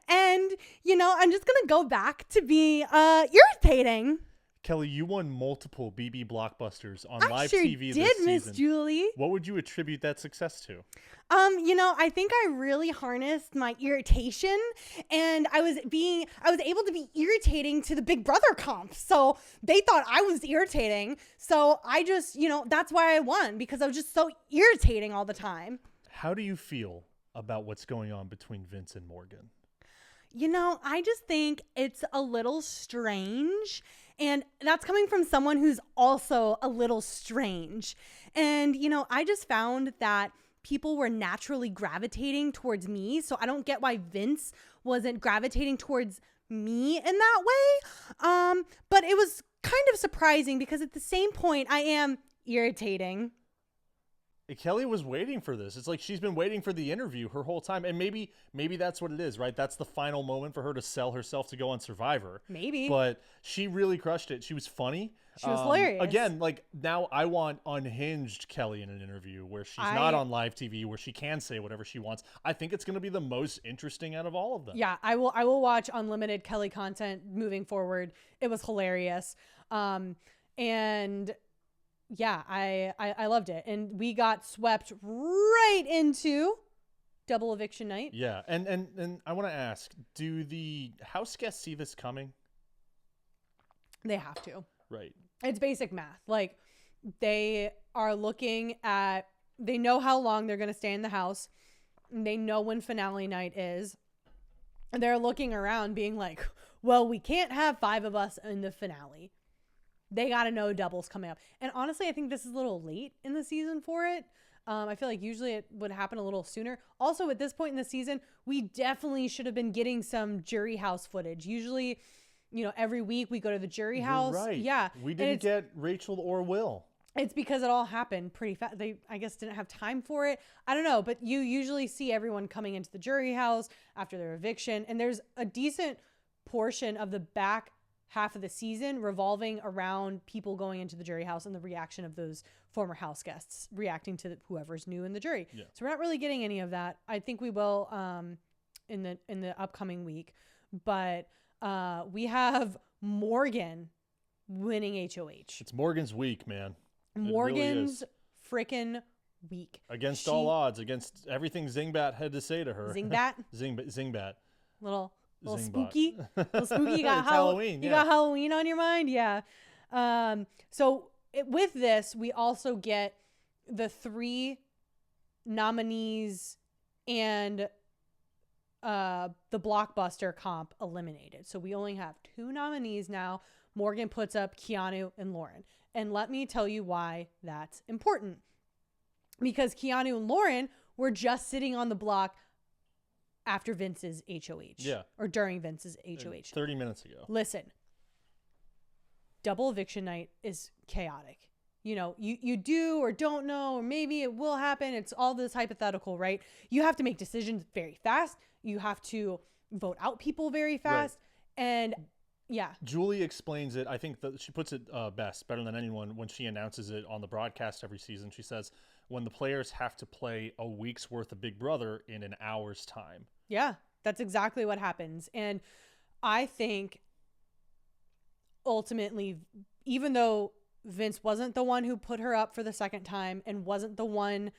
And, I'm just going to go back to be irritating. Kelley, you won multiple BB blockbusters on live sure TV did, this season. Miss Julie. What would you attribute that success to? I think I really harnessed my irritation, and I was able to be irritating to the Big Brother comp. So they thought I was irritating. So I just, that's why I won, because I was just so irritating all the time. How do you feel about what's going on between Vince and Morgan? I just think it's a little strange, and that's coming from someone who's also a little strange. And, I just found that people were naturally gravitating towards me. So I don't get why Vince wasn't gravitating towards me in that way. But it was kind of surprising because at the same point, I am irritating. Kelley was waiting for this. It's like she's been waiting for the interview her whole time. And maybe that's what it is, right? That's the final moment for her to sell herself to go on Survivor. Maybe. But she really crushed it. She was funny. She was hilarious. Again, like now I want unhinged Kelley in an interview where she's not on live TV, where she can say whatever she wants. I think it's going to be the most interesting out of all of them. Yeah, I will watch unlimited Kelley content moving forward. It was hilarious. And yeah, I loved it. And we got swept right into double eviction night. Yeah. And I want to ask, do the house guests see this coming? They have to. Right. It's basic math. Like, they are looking at, they know how long they're going to stay in the house. They know when finale night is. And they're looking around being like, well, we can't have 5 of us in the finale. They got to know double's coming up. And honestly, I think this is a little late in the season for it. I feel like usually it would happen a little sooner. Also, at this point in the season, we definitely should have been getting some jury house footage. Usually, every week we go to the jury house. Right. Yeah. We didn't get Rachel or Will. It's because it all happened pretty fast. They, I guess, didn't have time for it. I don't know. But you usually see everyone coming into the jury house after their eviction. And there's a decent portion of the back half of the season revolving around people going into the jury house and the reaction of those former house guests reacting to whoever's new in the jury. Yeah. So we're not really getting any of that. I think we will in the upcoming week. But we have Morgan winning HOH. It's Morgan's week, man. Morgan's freaking week. Against all odds, against everything Zingbot had to say to her. Zingbot? Zingbot. Little Zingbot. spooky. Little spooky. You got It's Halloween. You got Halloween on your mind? Yeah. So with this, we also get the 3 nominees and the blockbuster comp eliminated. So we only have 2 nominees now. Morgan puts up Keanu and Lauren. And let me tell you why that's important. Because Keanu and Lauren were just sitting on the block after Vince's HOH. Yeah. Or during Vince's HOH. 30 minutes ago. Listen, double eviction night is chaotic. You do or don't know, or maybe it will happen. It's all this hypothetical, right? You have to make decisions very fast. You have to vote out people very fast. Right. And yeah. Julie explains it. I think that she puts it better than anyone when she announces it on the broadcast every season. She says, when the players have to play a week's worth of Big Brother in an hour's time. Yeah, that's exactly what happens. And I think ultimately, even though Vince wasn't the one who put her up for the second time and wasn't the one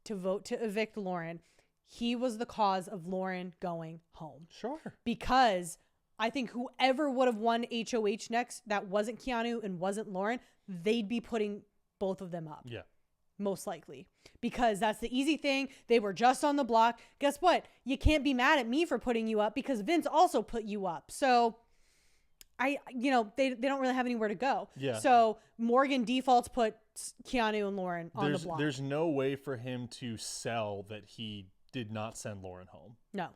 to vote to evict Lauren, he was the cause of Lauren going home. Sure. Because I think whoever would have won HOH next that wasn't Keanu and wasn't Lauren, they'd be putting both of them up. Yeah. Most likely. Because that's the easy thing. They were just on the block. Guess what? You can't be mad at me for putting you up because Vince also put you up. So they don't really have anywhere to go. Yeah. So Morgan defaults put Keanu and Lauren on the block. There's no way for him to sell that he did not send Lauren home. No,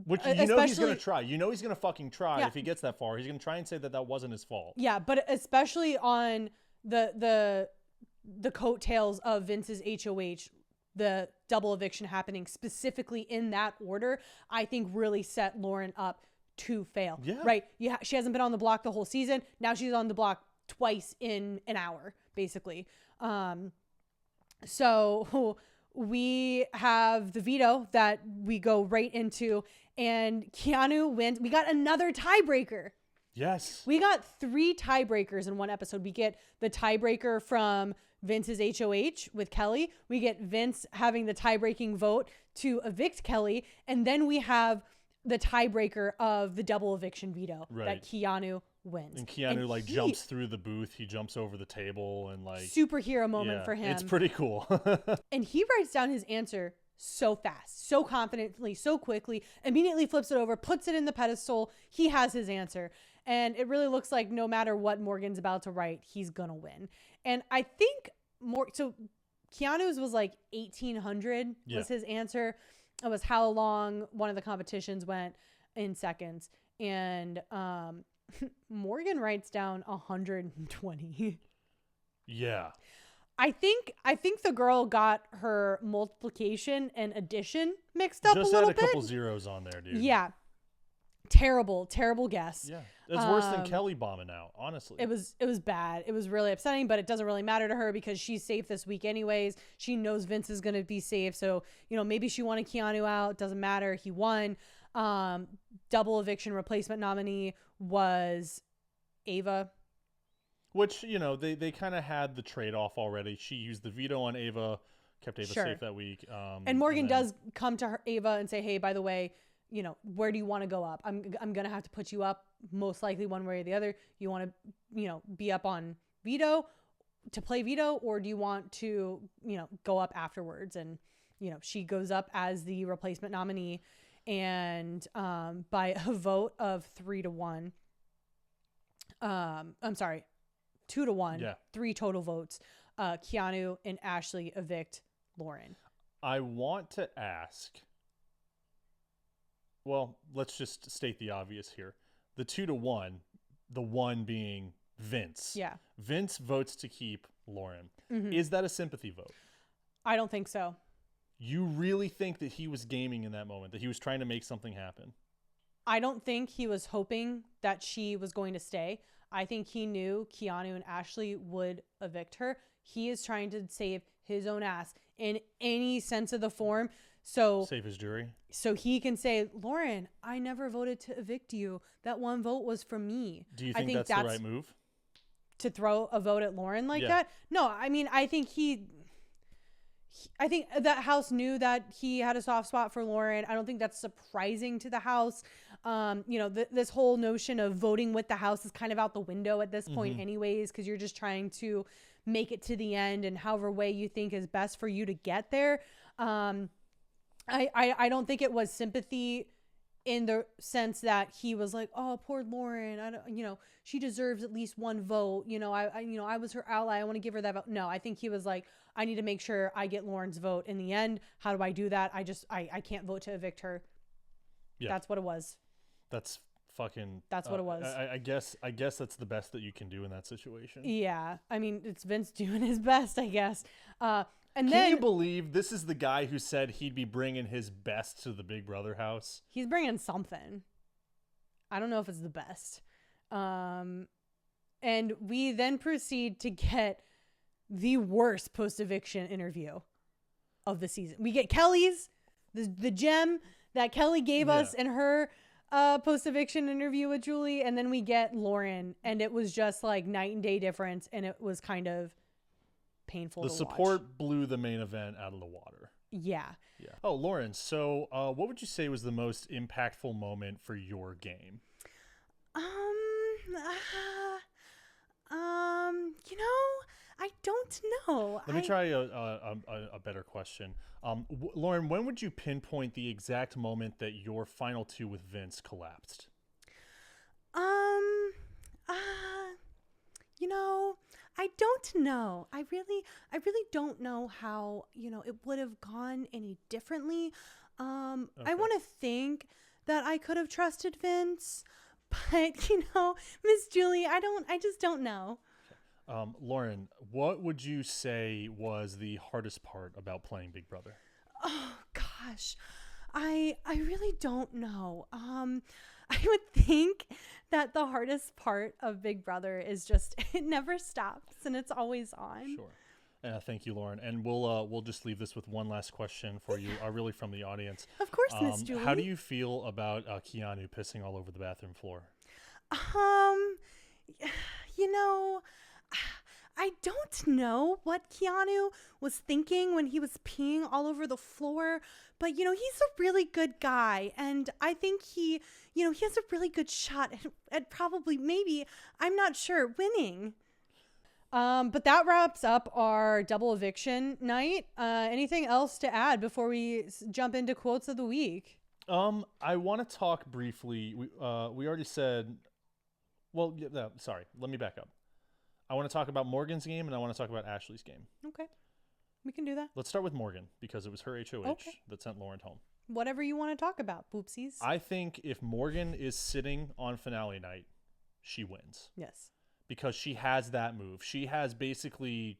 which he's going to try. He's going to fucking try. If he gets that far. He's going to try and say that wasn't his fault. Yeah, but especially on the coattails of Vince's HOH, the double eviction happening specifically in that order, I think really set Lauren up to fail. Yeah. Right? She hasn't been on the block the whole season. Now she's on the block twice in an hour, basically. So we have the veto that we go right into, and Keanu wins. We got another tiebreaker. Yes. We got 3 tiebreakers in one episode. We get the tiebreaker from Vince's HOH with Kelley. We get Vince having the tie-breaking vote to evict Kelley. And then we have the tiebreaker of the double eviction veto that Keanu wins. And Keanu jumps through the booth. He jumps over the table and superhero moment for him. It's pretty cool. And he writes down his answer so fast, so confidently, so quickly, immediately flips it over, puts it in the pedestal. He has his answer. And it really looks like no matter what Morgan's about to write, he's going to win. And I think so Keanu's was 1800 was his answer. It was how long one of the competitions went in seconds. And Morgan writes down 120. Yeah. I think the girl got her multiplication and addition mixed up a little bit. Just had a couple zeros on there, dude. Yeah. Terrible guess. Yeah. It's worse than Kelley bombing out, honestly. It was bad. It was really upsetting, but it doesn't really matter to her because she's safe this week anyways. She knows Vince is going to be safe. So, maybe she wanted Keanu out. Doesn't matter. He won. Double eviction replacement nominee was Ava. Which, they kind of had the trade-off already. She used the veto on Ava, kept Ava safe that week. And Morgan does come to Ava and say, hey, by the way, where do you want to go up? I'm going to have to put you up most likely one way or the other. You want to, be up on veto to play veto, or do you want to, go up afterwards? And, she goes up as the replacement nominee and by a vote of 3-1. I'm sorry, 2-1, 3 total votes. Keanu and Ashley evict Lauren. I want to ask, well, let's just state the obvious here. The 2-1, the one being Vince. Yeah. Vince votes to keep Lauren. Mm-hmm. Is that a sympathy vote? I don't think so. You really think that he was gaming in that moment, that he was trying to make something happen? I don't think he was hoping that she was going to stay. I think he knew Keanu and Ashley would evict her. He is trying to save his own ass in any sense of the form. So save his jury. So he can say, Lauren, I never voted to evict you. That one vote was from me. Do you think that's the right move? To throw a vote at Lauren like that? No, I mean, I think I think that house knew that he had a soft spot for Lauren. I don't think that's surprising to the house. This whole notion of voting with the house is kind of out the window at this point anyways, because you're just trying to make it to the end and however way you think is best for you to get there. I don't think it was sympathy in the sense that he was like, oh, poor Lauren. I don't, she deserves at least one vote. I was her ally. I want to give her that vote. No, I think he was like, I need to make sure I get Lauren's vote in the end. How do I do that? I can't vote to evict her. Yeah. That's what it was. That's what it was. I guess that's the best that you can do in that situation. Yeah. I mean, it's Vince doing his best, I guess. Can you believe this is the guy who said he'd be bringing his best to the Big Brother house? He's bringing something. I don't know if it's the best. And we then proceed to get the worst post-eviction interview of the season. We get Kelley's, the gem that Kelley gave us in her post-eviction interview with Julie. And then we get Lauren. And it was just like night and day difference. And it was kind of painful to watch. The support blew the main event out of the water. Yeah. Oh, Lauren, so what would you say was the most impactful moment for your game? I don't know. Let me try a better question. Lauren, when would you pinpoint the exact moment that your final 2 with Vince collapsed? I don't know. I really don't know how, it would have gone any differently. I want to think that I could have trusted Vince, but Miss Julie, I just don't know. Okay. Lauren, what would you say was the hardest part about playing Big Brother? Oh gosh. I really don't know. I would think that the hardest part of Big Brother is just it never stops and it's always on. Sure. Thank you, Lauren. And we'll just leave this with one last question for you, really from the audience. Of course, Miss Julie. How do you feel about Keanu pissing all over the bathroom floor? Um, you know, I don't know what Keanu was thinking when he was peeing all over the floor, but he's a really good guy, and I think he has a really good shot at probably, maybe, I'm not sure, winning. But that wraps up our double eviction night. Anything else to add before we jump into quotes of the week? I want to talk briefly. We already said. Well, yeah, sorry. Let me back up. I want to talk about Morgan's game, and I want to talk about Ashley's game. Okay, we can do that. Let's start with Morgan, because it was her HOH that sent Lauren home. Whatever you want to talk about, poopsies. I think if Morgan is sitting on finale night, she wins. Yes. Because she has that move. She has basically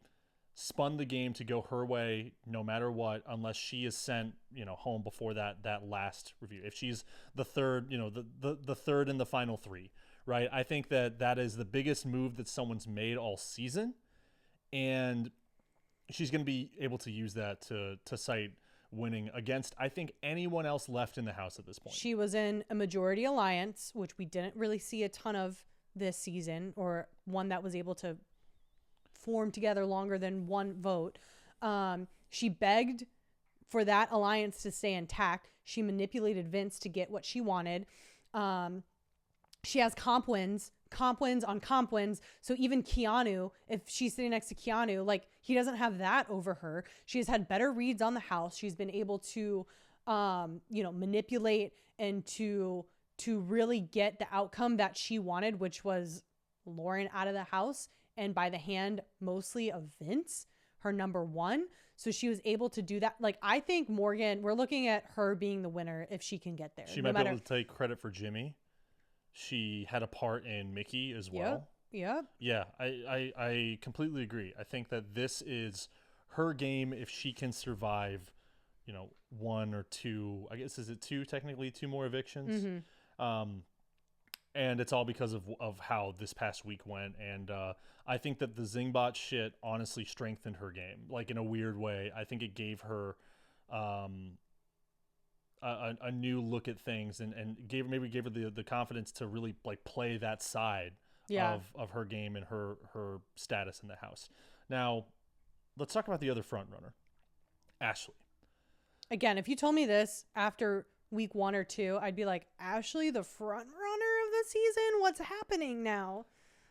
spun the game to go her way no matter what, unless she is sent, home before that last review. If she's the third, the third in the final three, right? I think that is the biggest move that someone's made all season, and she's going to be able to use that to cite winning against, I think, anyone else left in the house at this point. She was in a majority alliance, which we didn't really see a ton of this season, or one that was able to form together longer than one vote. She begged for that alliance to stay intact. She manipulated Vince to get what she wanted. She has comp wins on comp wins. So even Keanu, if she's sitting next to Keanu, like, he doesn't have that over her. She has had better reads on the house. She's been able to, manipulate and to really get the outcome that she wanted, which was Lauren out of the house, and by the hand mostly of Vince, her number one. So she was able to do that. Like, I think Morgan, we're looking at her being the winner if she can get there. She might be able to take credit for Jimmy. She had a part in Mickey as well. Yep. Yeah, I completely agree. I think that this is her game if she can survive, one or two, I guess, is it two, technically two more evictions? Mm-hmm. And it's all because of how this past week went. And I think that the Zingbot shit honestly strengthened her game, like, in a weird way. I think it gave her a new look at things, and gave her the confidence to really, like, play that side of her game and her status in the house. Now, let's talk about the other front runner, Ashley. Again, if you told me this after week 1 or 2, I'd be like, Ashley, the front runner of the season? What's happening now?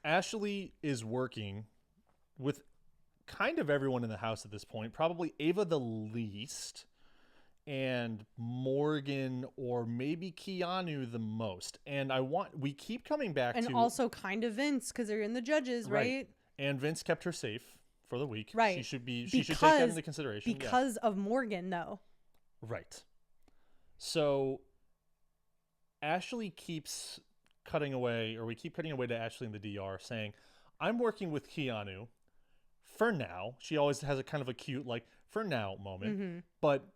Ashley is working with kind of everyone in the house at this point, probably Ava the least, and Morgan or maybe Keanu the most. And we keep coming back to... And also kind of Vince, because they're in the judges, right? And Vince kept her safe for the week. Right. She should take that into consideration. Because of Morgan, though. Right. So Ashley keeps cutting away, or we keep cutting away to Ashley in the DR saying, I'm working with Keanu for now. She always has a kind of a cute, like, for now moment. Mm-hmm. But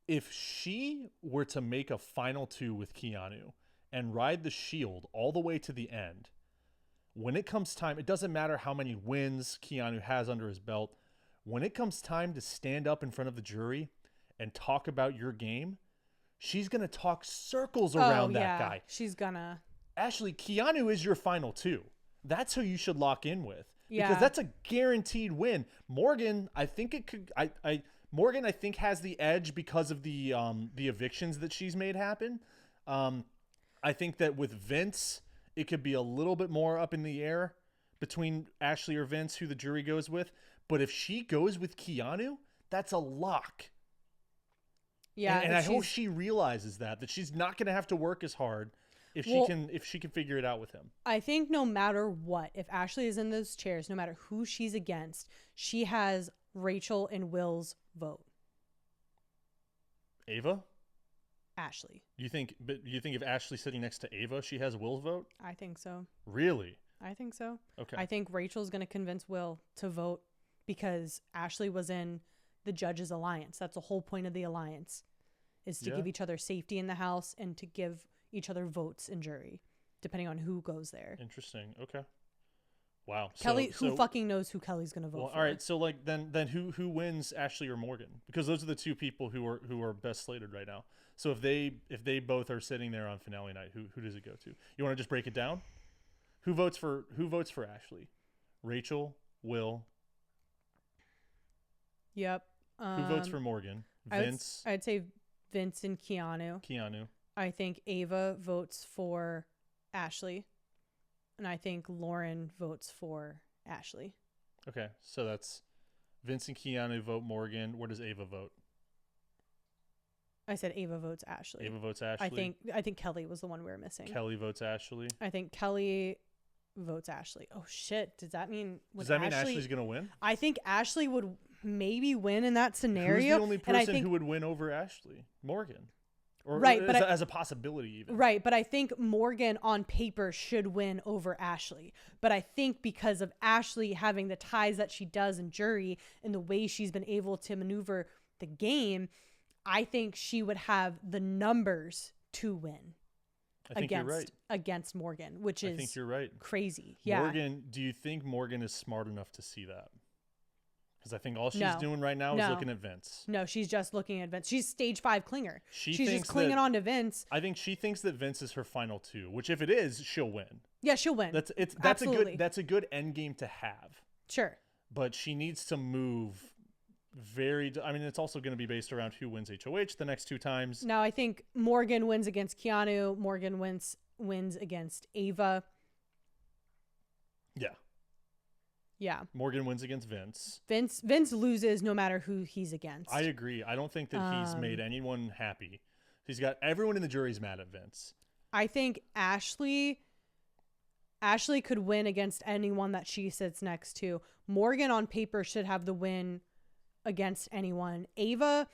if she were to make a final 2 with Keanu and ride the shield all the way to the end, when it comes time, it doesn't matter how many wins Keanu has under his belt. When it comes time to stand up in front of the jury and talk about your game, she's going to talk circles around that guy. She's gonna. Ashley, Keanu is your final 2. That's who you should lock in with. Yeah. Because that's a guaranteed win. Morgan, I think it could... Morgan, I think, has the edge because of the evictions that she's made happen. I think that with Vince, it could be a little bit more up in the air between Ashley or Vince, who the jury goes with. But if she goes with Keanu, that's a lock. Yeah, and I hope she realizes that she's not going to have to work as hard if she can figure it out with him. I think no matter what, if Ashley is in those chairs, no matter who she's against, she has Rachel and Will's vote. Ava? Ashley. You think if Ashley's sitting next to Ava, she has Will's vote? I think so. Really? I think so. Okay. I think Rachel's going to convince Will to vote because Ashley was in the judges' alliance. That's the whole point of the alliance, is to give each other safety in the house and to give each other votes in jury, depending on who goes there. Interesting. Okay. Wow. Kelley, who fucking knows who Kelley's going to vote for? All right. So, like, then who wins, Ashley or Morgan? Because those are the two people who are best slated right now. So if they both are sitting there on finale night, who does it go to? You want to just break it down? Who votes for Ashley? Rachel, Will. Yep. Who votes for Morgan? Vince. I'd say Vince and Keanu. I think Ava votes for Ashley. And I think Lauren votes for Ashley. Okay, so that's Vince and Keanu vote Morgan. Where does Ava vote? I said Ava votes Ashley. Ava votes Ashley. I think Kelley was the one we were missing. Kelley votes Ashley. I think Kelley votes Ashley. Oh shit! Does that mean Ashley's gonna win? I think Ashley would maybe win in that scenario. Who's the only person who would win over Ashley? Morgan. Or, right, or but as a possibility even. Right, but I think Morgan on paper should win over Ashley. But I think because of Ashley having the ties that she does in jury and the way she's been able to maneuver the game, I think she would have the numbers to win. I think you're right. Against Morgan, which is I think you're right. Crazy. Yeah. Morgan, do you think Morgan is smart enough to see that? Because I think all she's doing right now is looking at Vince. No, she's just looking at Vince. She's stage 5 clinger. She's thinks just clinging on to Vince. I think she thinks that Vince is her final 2, which if it is, she'll win. Yeah, she'll win. That's a good end game to have. Sure. But she needs to move it's also going to be based around who wins HOH the next 2 times. No, I think Morgan wins against Keanu. Morgan wins against Ava. Yeah. Yeah. Morgan wins against Vince. Vince loses no matter who he's against. I agree. I don't think that he's made anyone happy. He's got everyone in the jury's mad at Vince. I think Ashley could win against anyone that she sits next to. Morgan on paper should have the win against anyone. Ava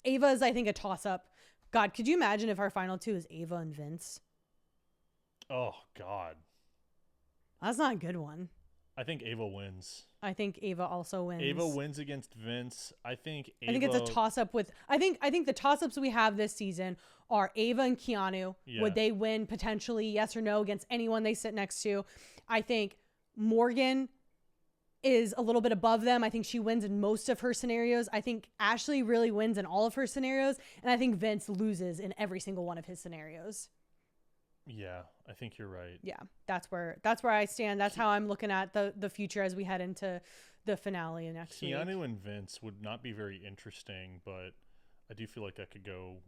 is, I think, a toss-up. God, could you imagine if our final 2 is Ava and Vince? Oh, God. That's not a good one. I think Ava wins. I think Ava also wins. Ava wins against Vince. I think it's a toss-up with... I think the toss-ups we have this season are Ava and Keanu. Yeah. Would they win potentially, yes or no, against anyone they sit next to? I think Morgan is a little bit above them. I think she wins in most of her scenarios. I think Ashley really wins in all of her scenarios. And I think Vince loses in every single one of his scenarios. Yeah, I think you're right. Yeah, that's where I stand. That's how I'm looking at the future as we head into the finale next week. Keanu and Vince would not be very interesting, but I do feel like that could go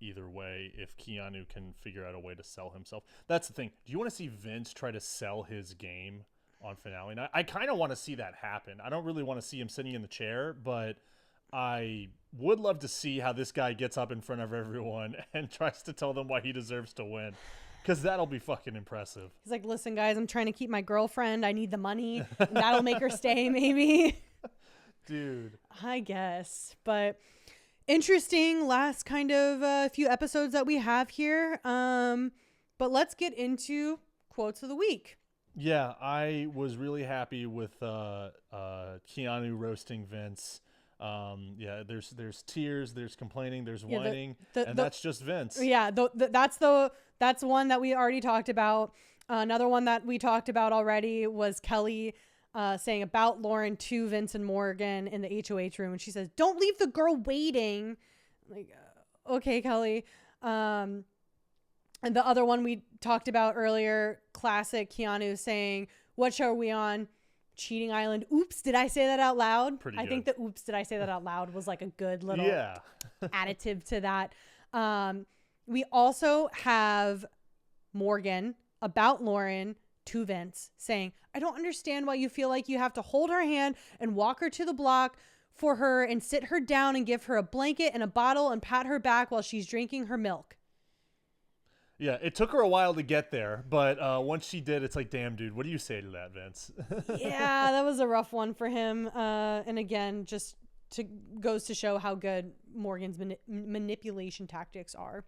either way if Keanu can figure out a way to sell himself. That's the thing. Do you want to see Vince try to sell his game on finale night? I kind of want to see that happen. I don't really want to see him sitting in the chair, but I would love to see how this guy gets up in front of everyone and tries to tell them why he deserves to win. Because that'll be fucking impressive. He's like, listen, guys, I'm trying to keep my girlfriend. I need the money. And that'll make her stay, maybe. Dude. I guess. But interesting last kind of few episodes that we have here. But let's get into quotes of the week. Yeah, I was really happy with Keanu roasting Vince. Yeah, there's tears, there's complaining, there's whining, and that's just Vince. Yeah, that's one that we already talked about. Another one that we talked about already was Kelley saying about Lauren to Vince and Morgan in the HOH room, and she says, "Don't leave the girl waiting." Like, okay, Kelley. And the other one we talked about earlier, classic Keanu saying, "What show are we on? Cheating Island." Oops, did I say that out loud? Pretty good. I think the oops, did I say that out loud was like a good little additive to that. We also have Morgan about Lauren to Vince saying, "I don't understand why you feel like you have to hold her hand and walk her to the block for her and sit her down and give her a blanket and a bottle and pat her back while she's drinking her milk." Yeah, it took her a while to get there, but once she did, it's like, damn, dude, what do you say to that, Vince? Yeah, that was a rough one for him. And again, just goes to show how good Morgan's manipulation tactics are.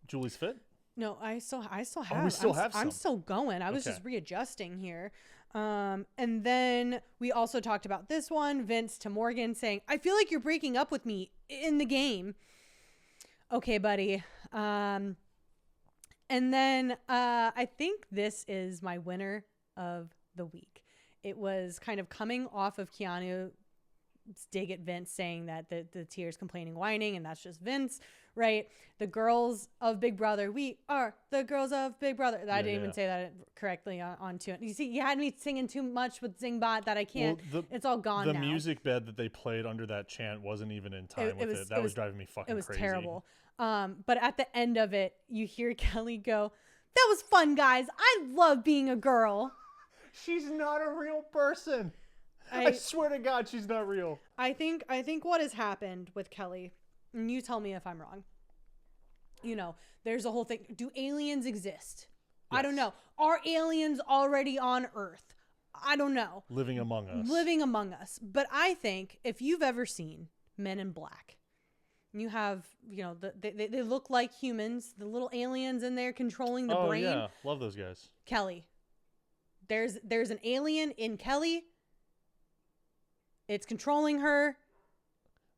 Julie's fit? No, I still have. Oh, we still have some. I'm still going. I was just readjusting here. And then we also talked about this one, Vince to Morgan saying, "I feel like you're breaking up with me in the game." Okay, buddy. And then I think this is my winner of the week. It was kind of coming off of Keanu's dig at Vince saying that the tears, complaining, whining, and that's just Vince. right? The girls of Big Brother. We are the girls of Big Brother. I didn't even say that correctly on tune. You see, you had me singing too much with Zingbot that I can't. Well, it's all gone now. The music bed that they played under that chant wasn't even in time with it. That was driving me fucking crazy. It was terrible. But at the end of it, you hear Kelley go, "That was fun, guys. I love being a girl." She's not a real person. I swear to God, she's not real. I think what has happened with Kelley, and you tell me if I'm wrong. You know, there's a whole thing. Do aliens exist? Yes. I don't know. Are aliens already on Earth? I don't know. Living among us. But I think if you've ever seen Men in Black, you have, you know, they look like humans, the little aliens in there controlling the brain. Oh, yeah. Love those guys. Kelley. There's an alien in Kelley. It's controlling her.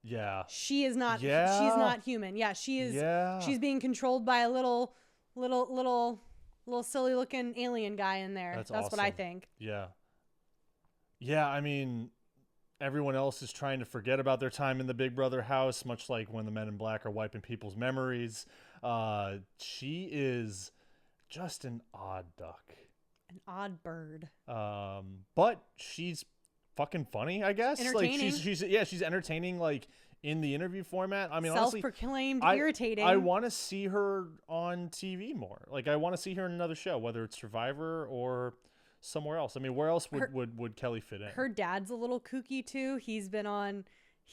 Yeah. She is not. Yeah. She's not human. Yeah, she is. Yeah. She's being controlled by a little silly looking alien guy in there. That's awesome. What I think. Yeah. Yeah, I mean, everyone else is trying to forget about their time in the Big Brother house, much like when the Men in Black are wiping people's memories. She is just an odd duck. An odd bird. But she's fucking funny, I guess. Entertaining. Like she's entertaining, like in the interview format. I mean, self-proclaimed irritating. I want to see her on TV more. Like I want to see her in another show, whether it's Survivor or somewhere else. I mean, where else would Kelley fit in? Her dad's a little kooky too. He's been on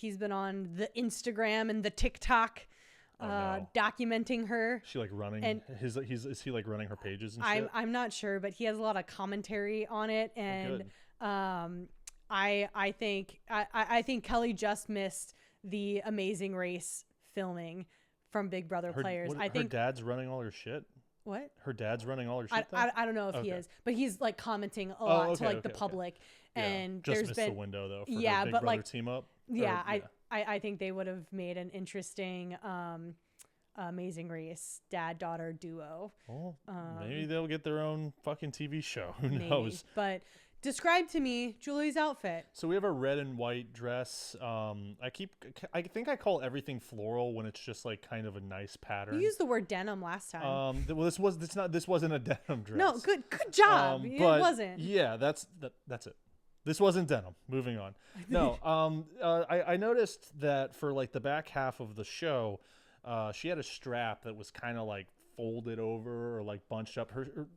the Instagram and the TikTok. Documenting her. She like running and is he like running her pages and shit? I'm not sure, but he has a lot of commentary on it, and I think Kelley just missed the Amazing Race filming from Big Brother players. I think her dad's running all her shit. What? Her dad's running all her shit. I don't know if he is, but he's like commenting a lot to the public, and just there's missed been the window though. For her Big Brother team up. Yeah, I think they would have made an interesting Amazing Race dad-daughter duo. Well, maybe they'll get their own fucking TV show. Who knows? But describe to me Julie's outfit. So we have a red and white dress. I think I call everything floral when it's just like kind of a nice pattern. You used the word denim last time. Well, this wasn't a denim dress. No, good job. It wasn't. Yeah, that's it. This wasn't denim. Moving on. No, I noticed that for like the back half of the show, she had a strap that was kind of like folded over or like bunched up.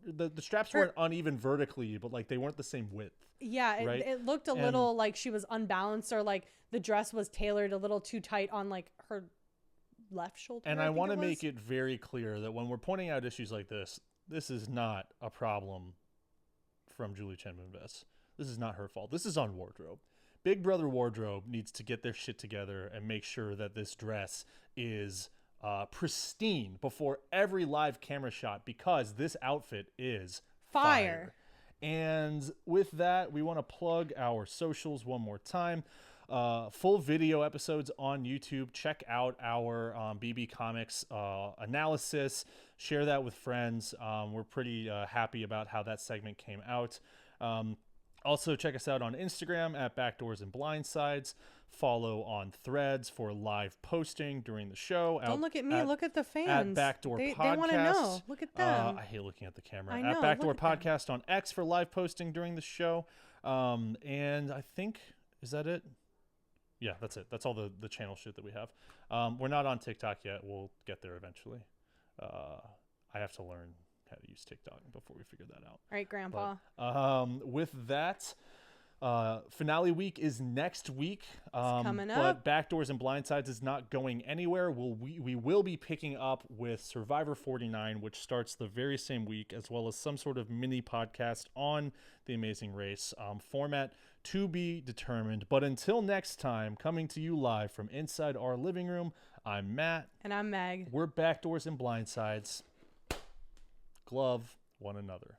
The straps weren't uneven vertically, but like they weren't the same width. Yeah, right? It looked a little like she was unbalanced, or like the dress was tailored a little too tight on like her left shoulder. And I want to make it very clear that when we're pointing out issues like this is not a problem from Julie Chen Moonves. This is not her fault. This is on wardrobe. Big Brother wardrobe needs to get their shit together and make sure that this dress is pristine before every live camera shot, because this outfit is fire. And with that, we want to plug our socials one more time. Full video episodes on YouTube. Check out our BB Comics analysis. Share that with friends. We're pretty happy about how that segment came out. Also, check us out on Instagram at Backdoors and Blindsides. Follow on Threads for live posting during the show. Don't look at me. Look at the fans. At Backdoor Podcast. They want to know. Look at them. I hate looking at the camera. I know, at Backdoor Podcast on X for live posting during the show. And I think, is that it? Yeah, that's it. That's all the channel shit that we have. We're not on TikTok yet. We'll get there eventually. I have to learn how to use TikTok before we figure that out. All right, Grandpa. But, with that, finale week is next week. It's coming up. But Backdoors and Blindsides is not going anywhere. We will be picking up with Survivor 49, which starts the very same week, as well as some sort of mini podcast on The Amazing Race. Format to be determined. But until next time, coming to you live from inside our living room, I'm Matt. And I'm Meg. We're Backdoors and Blindsides. Glove one another.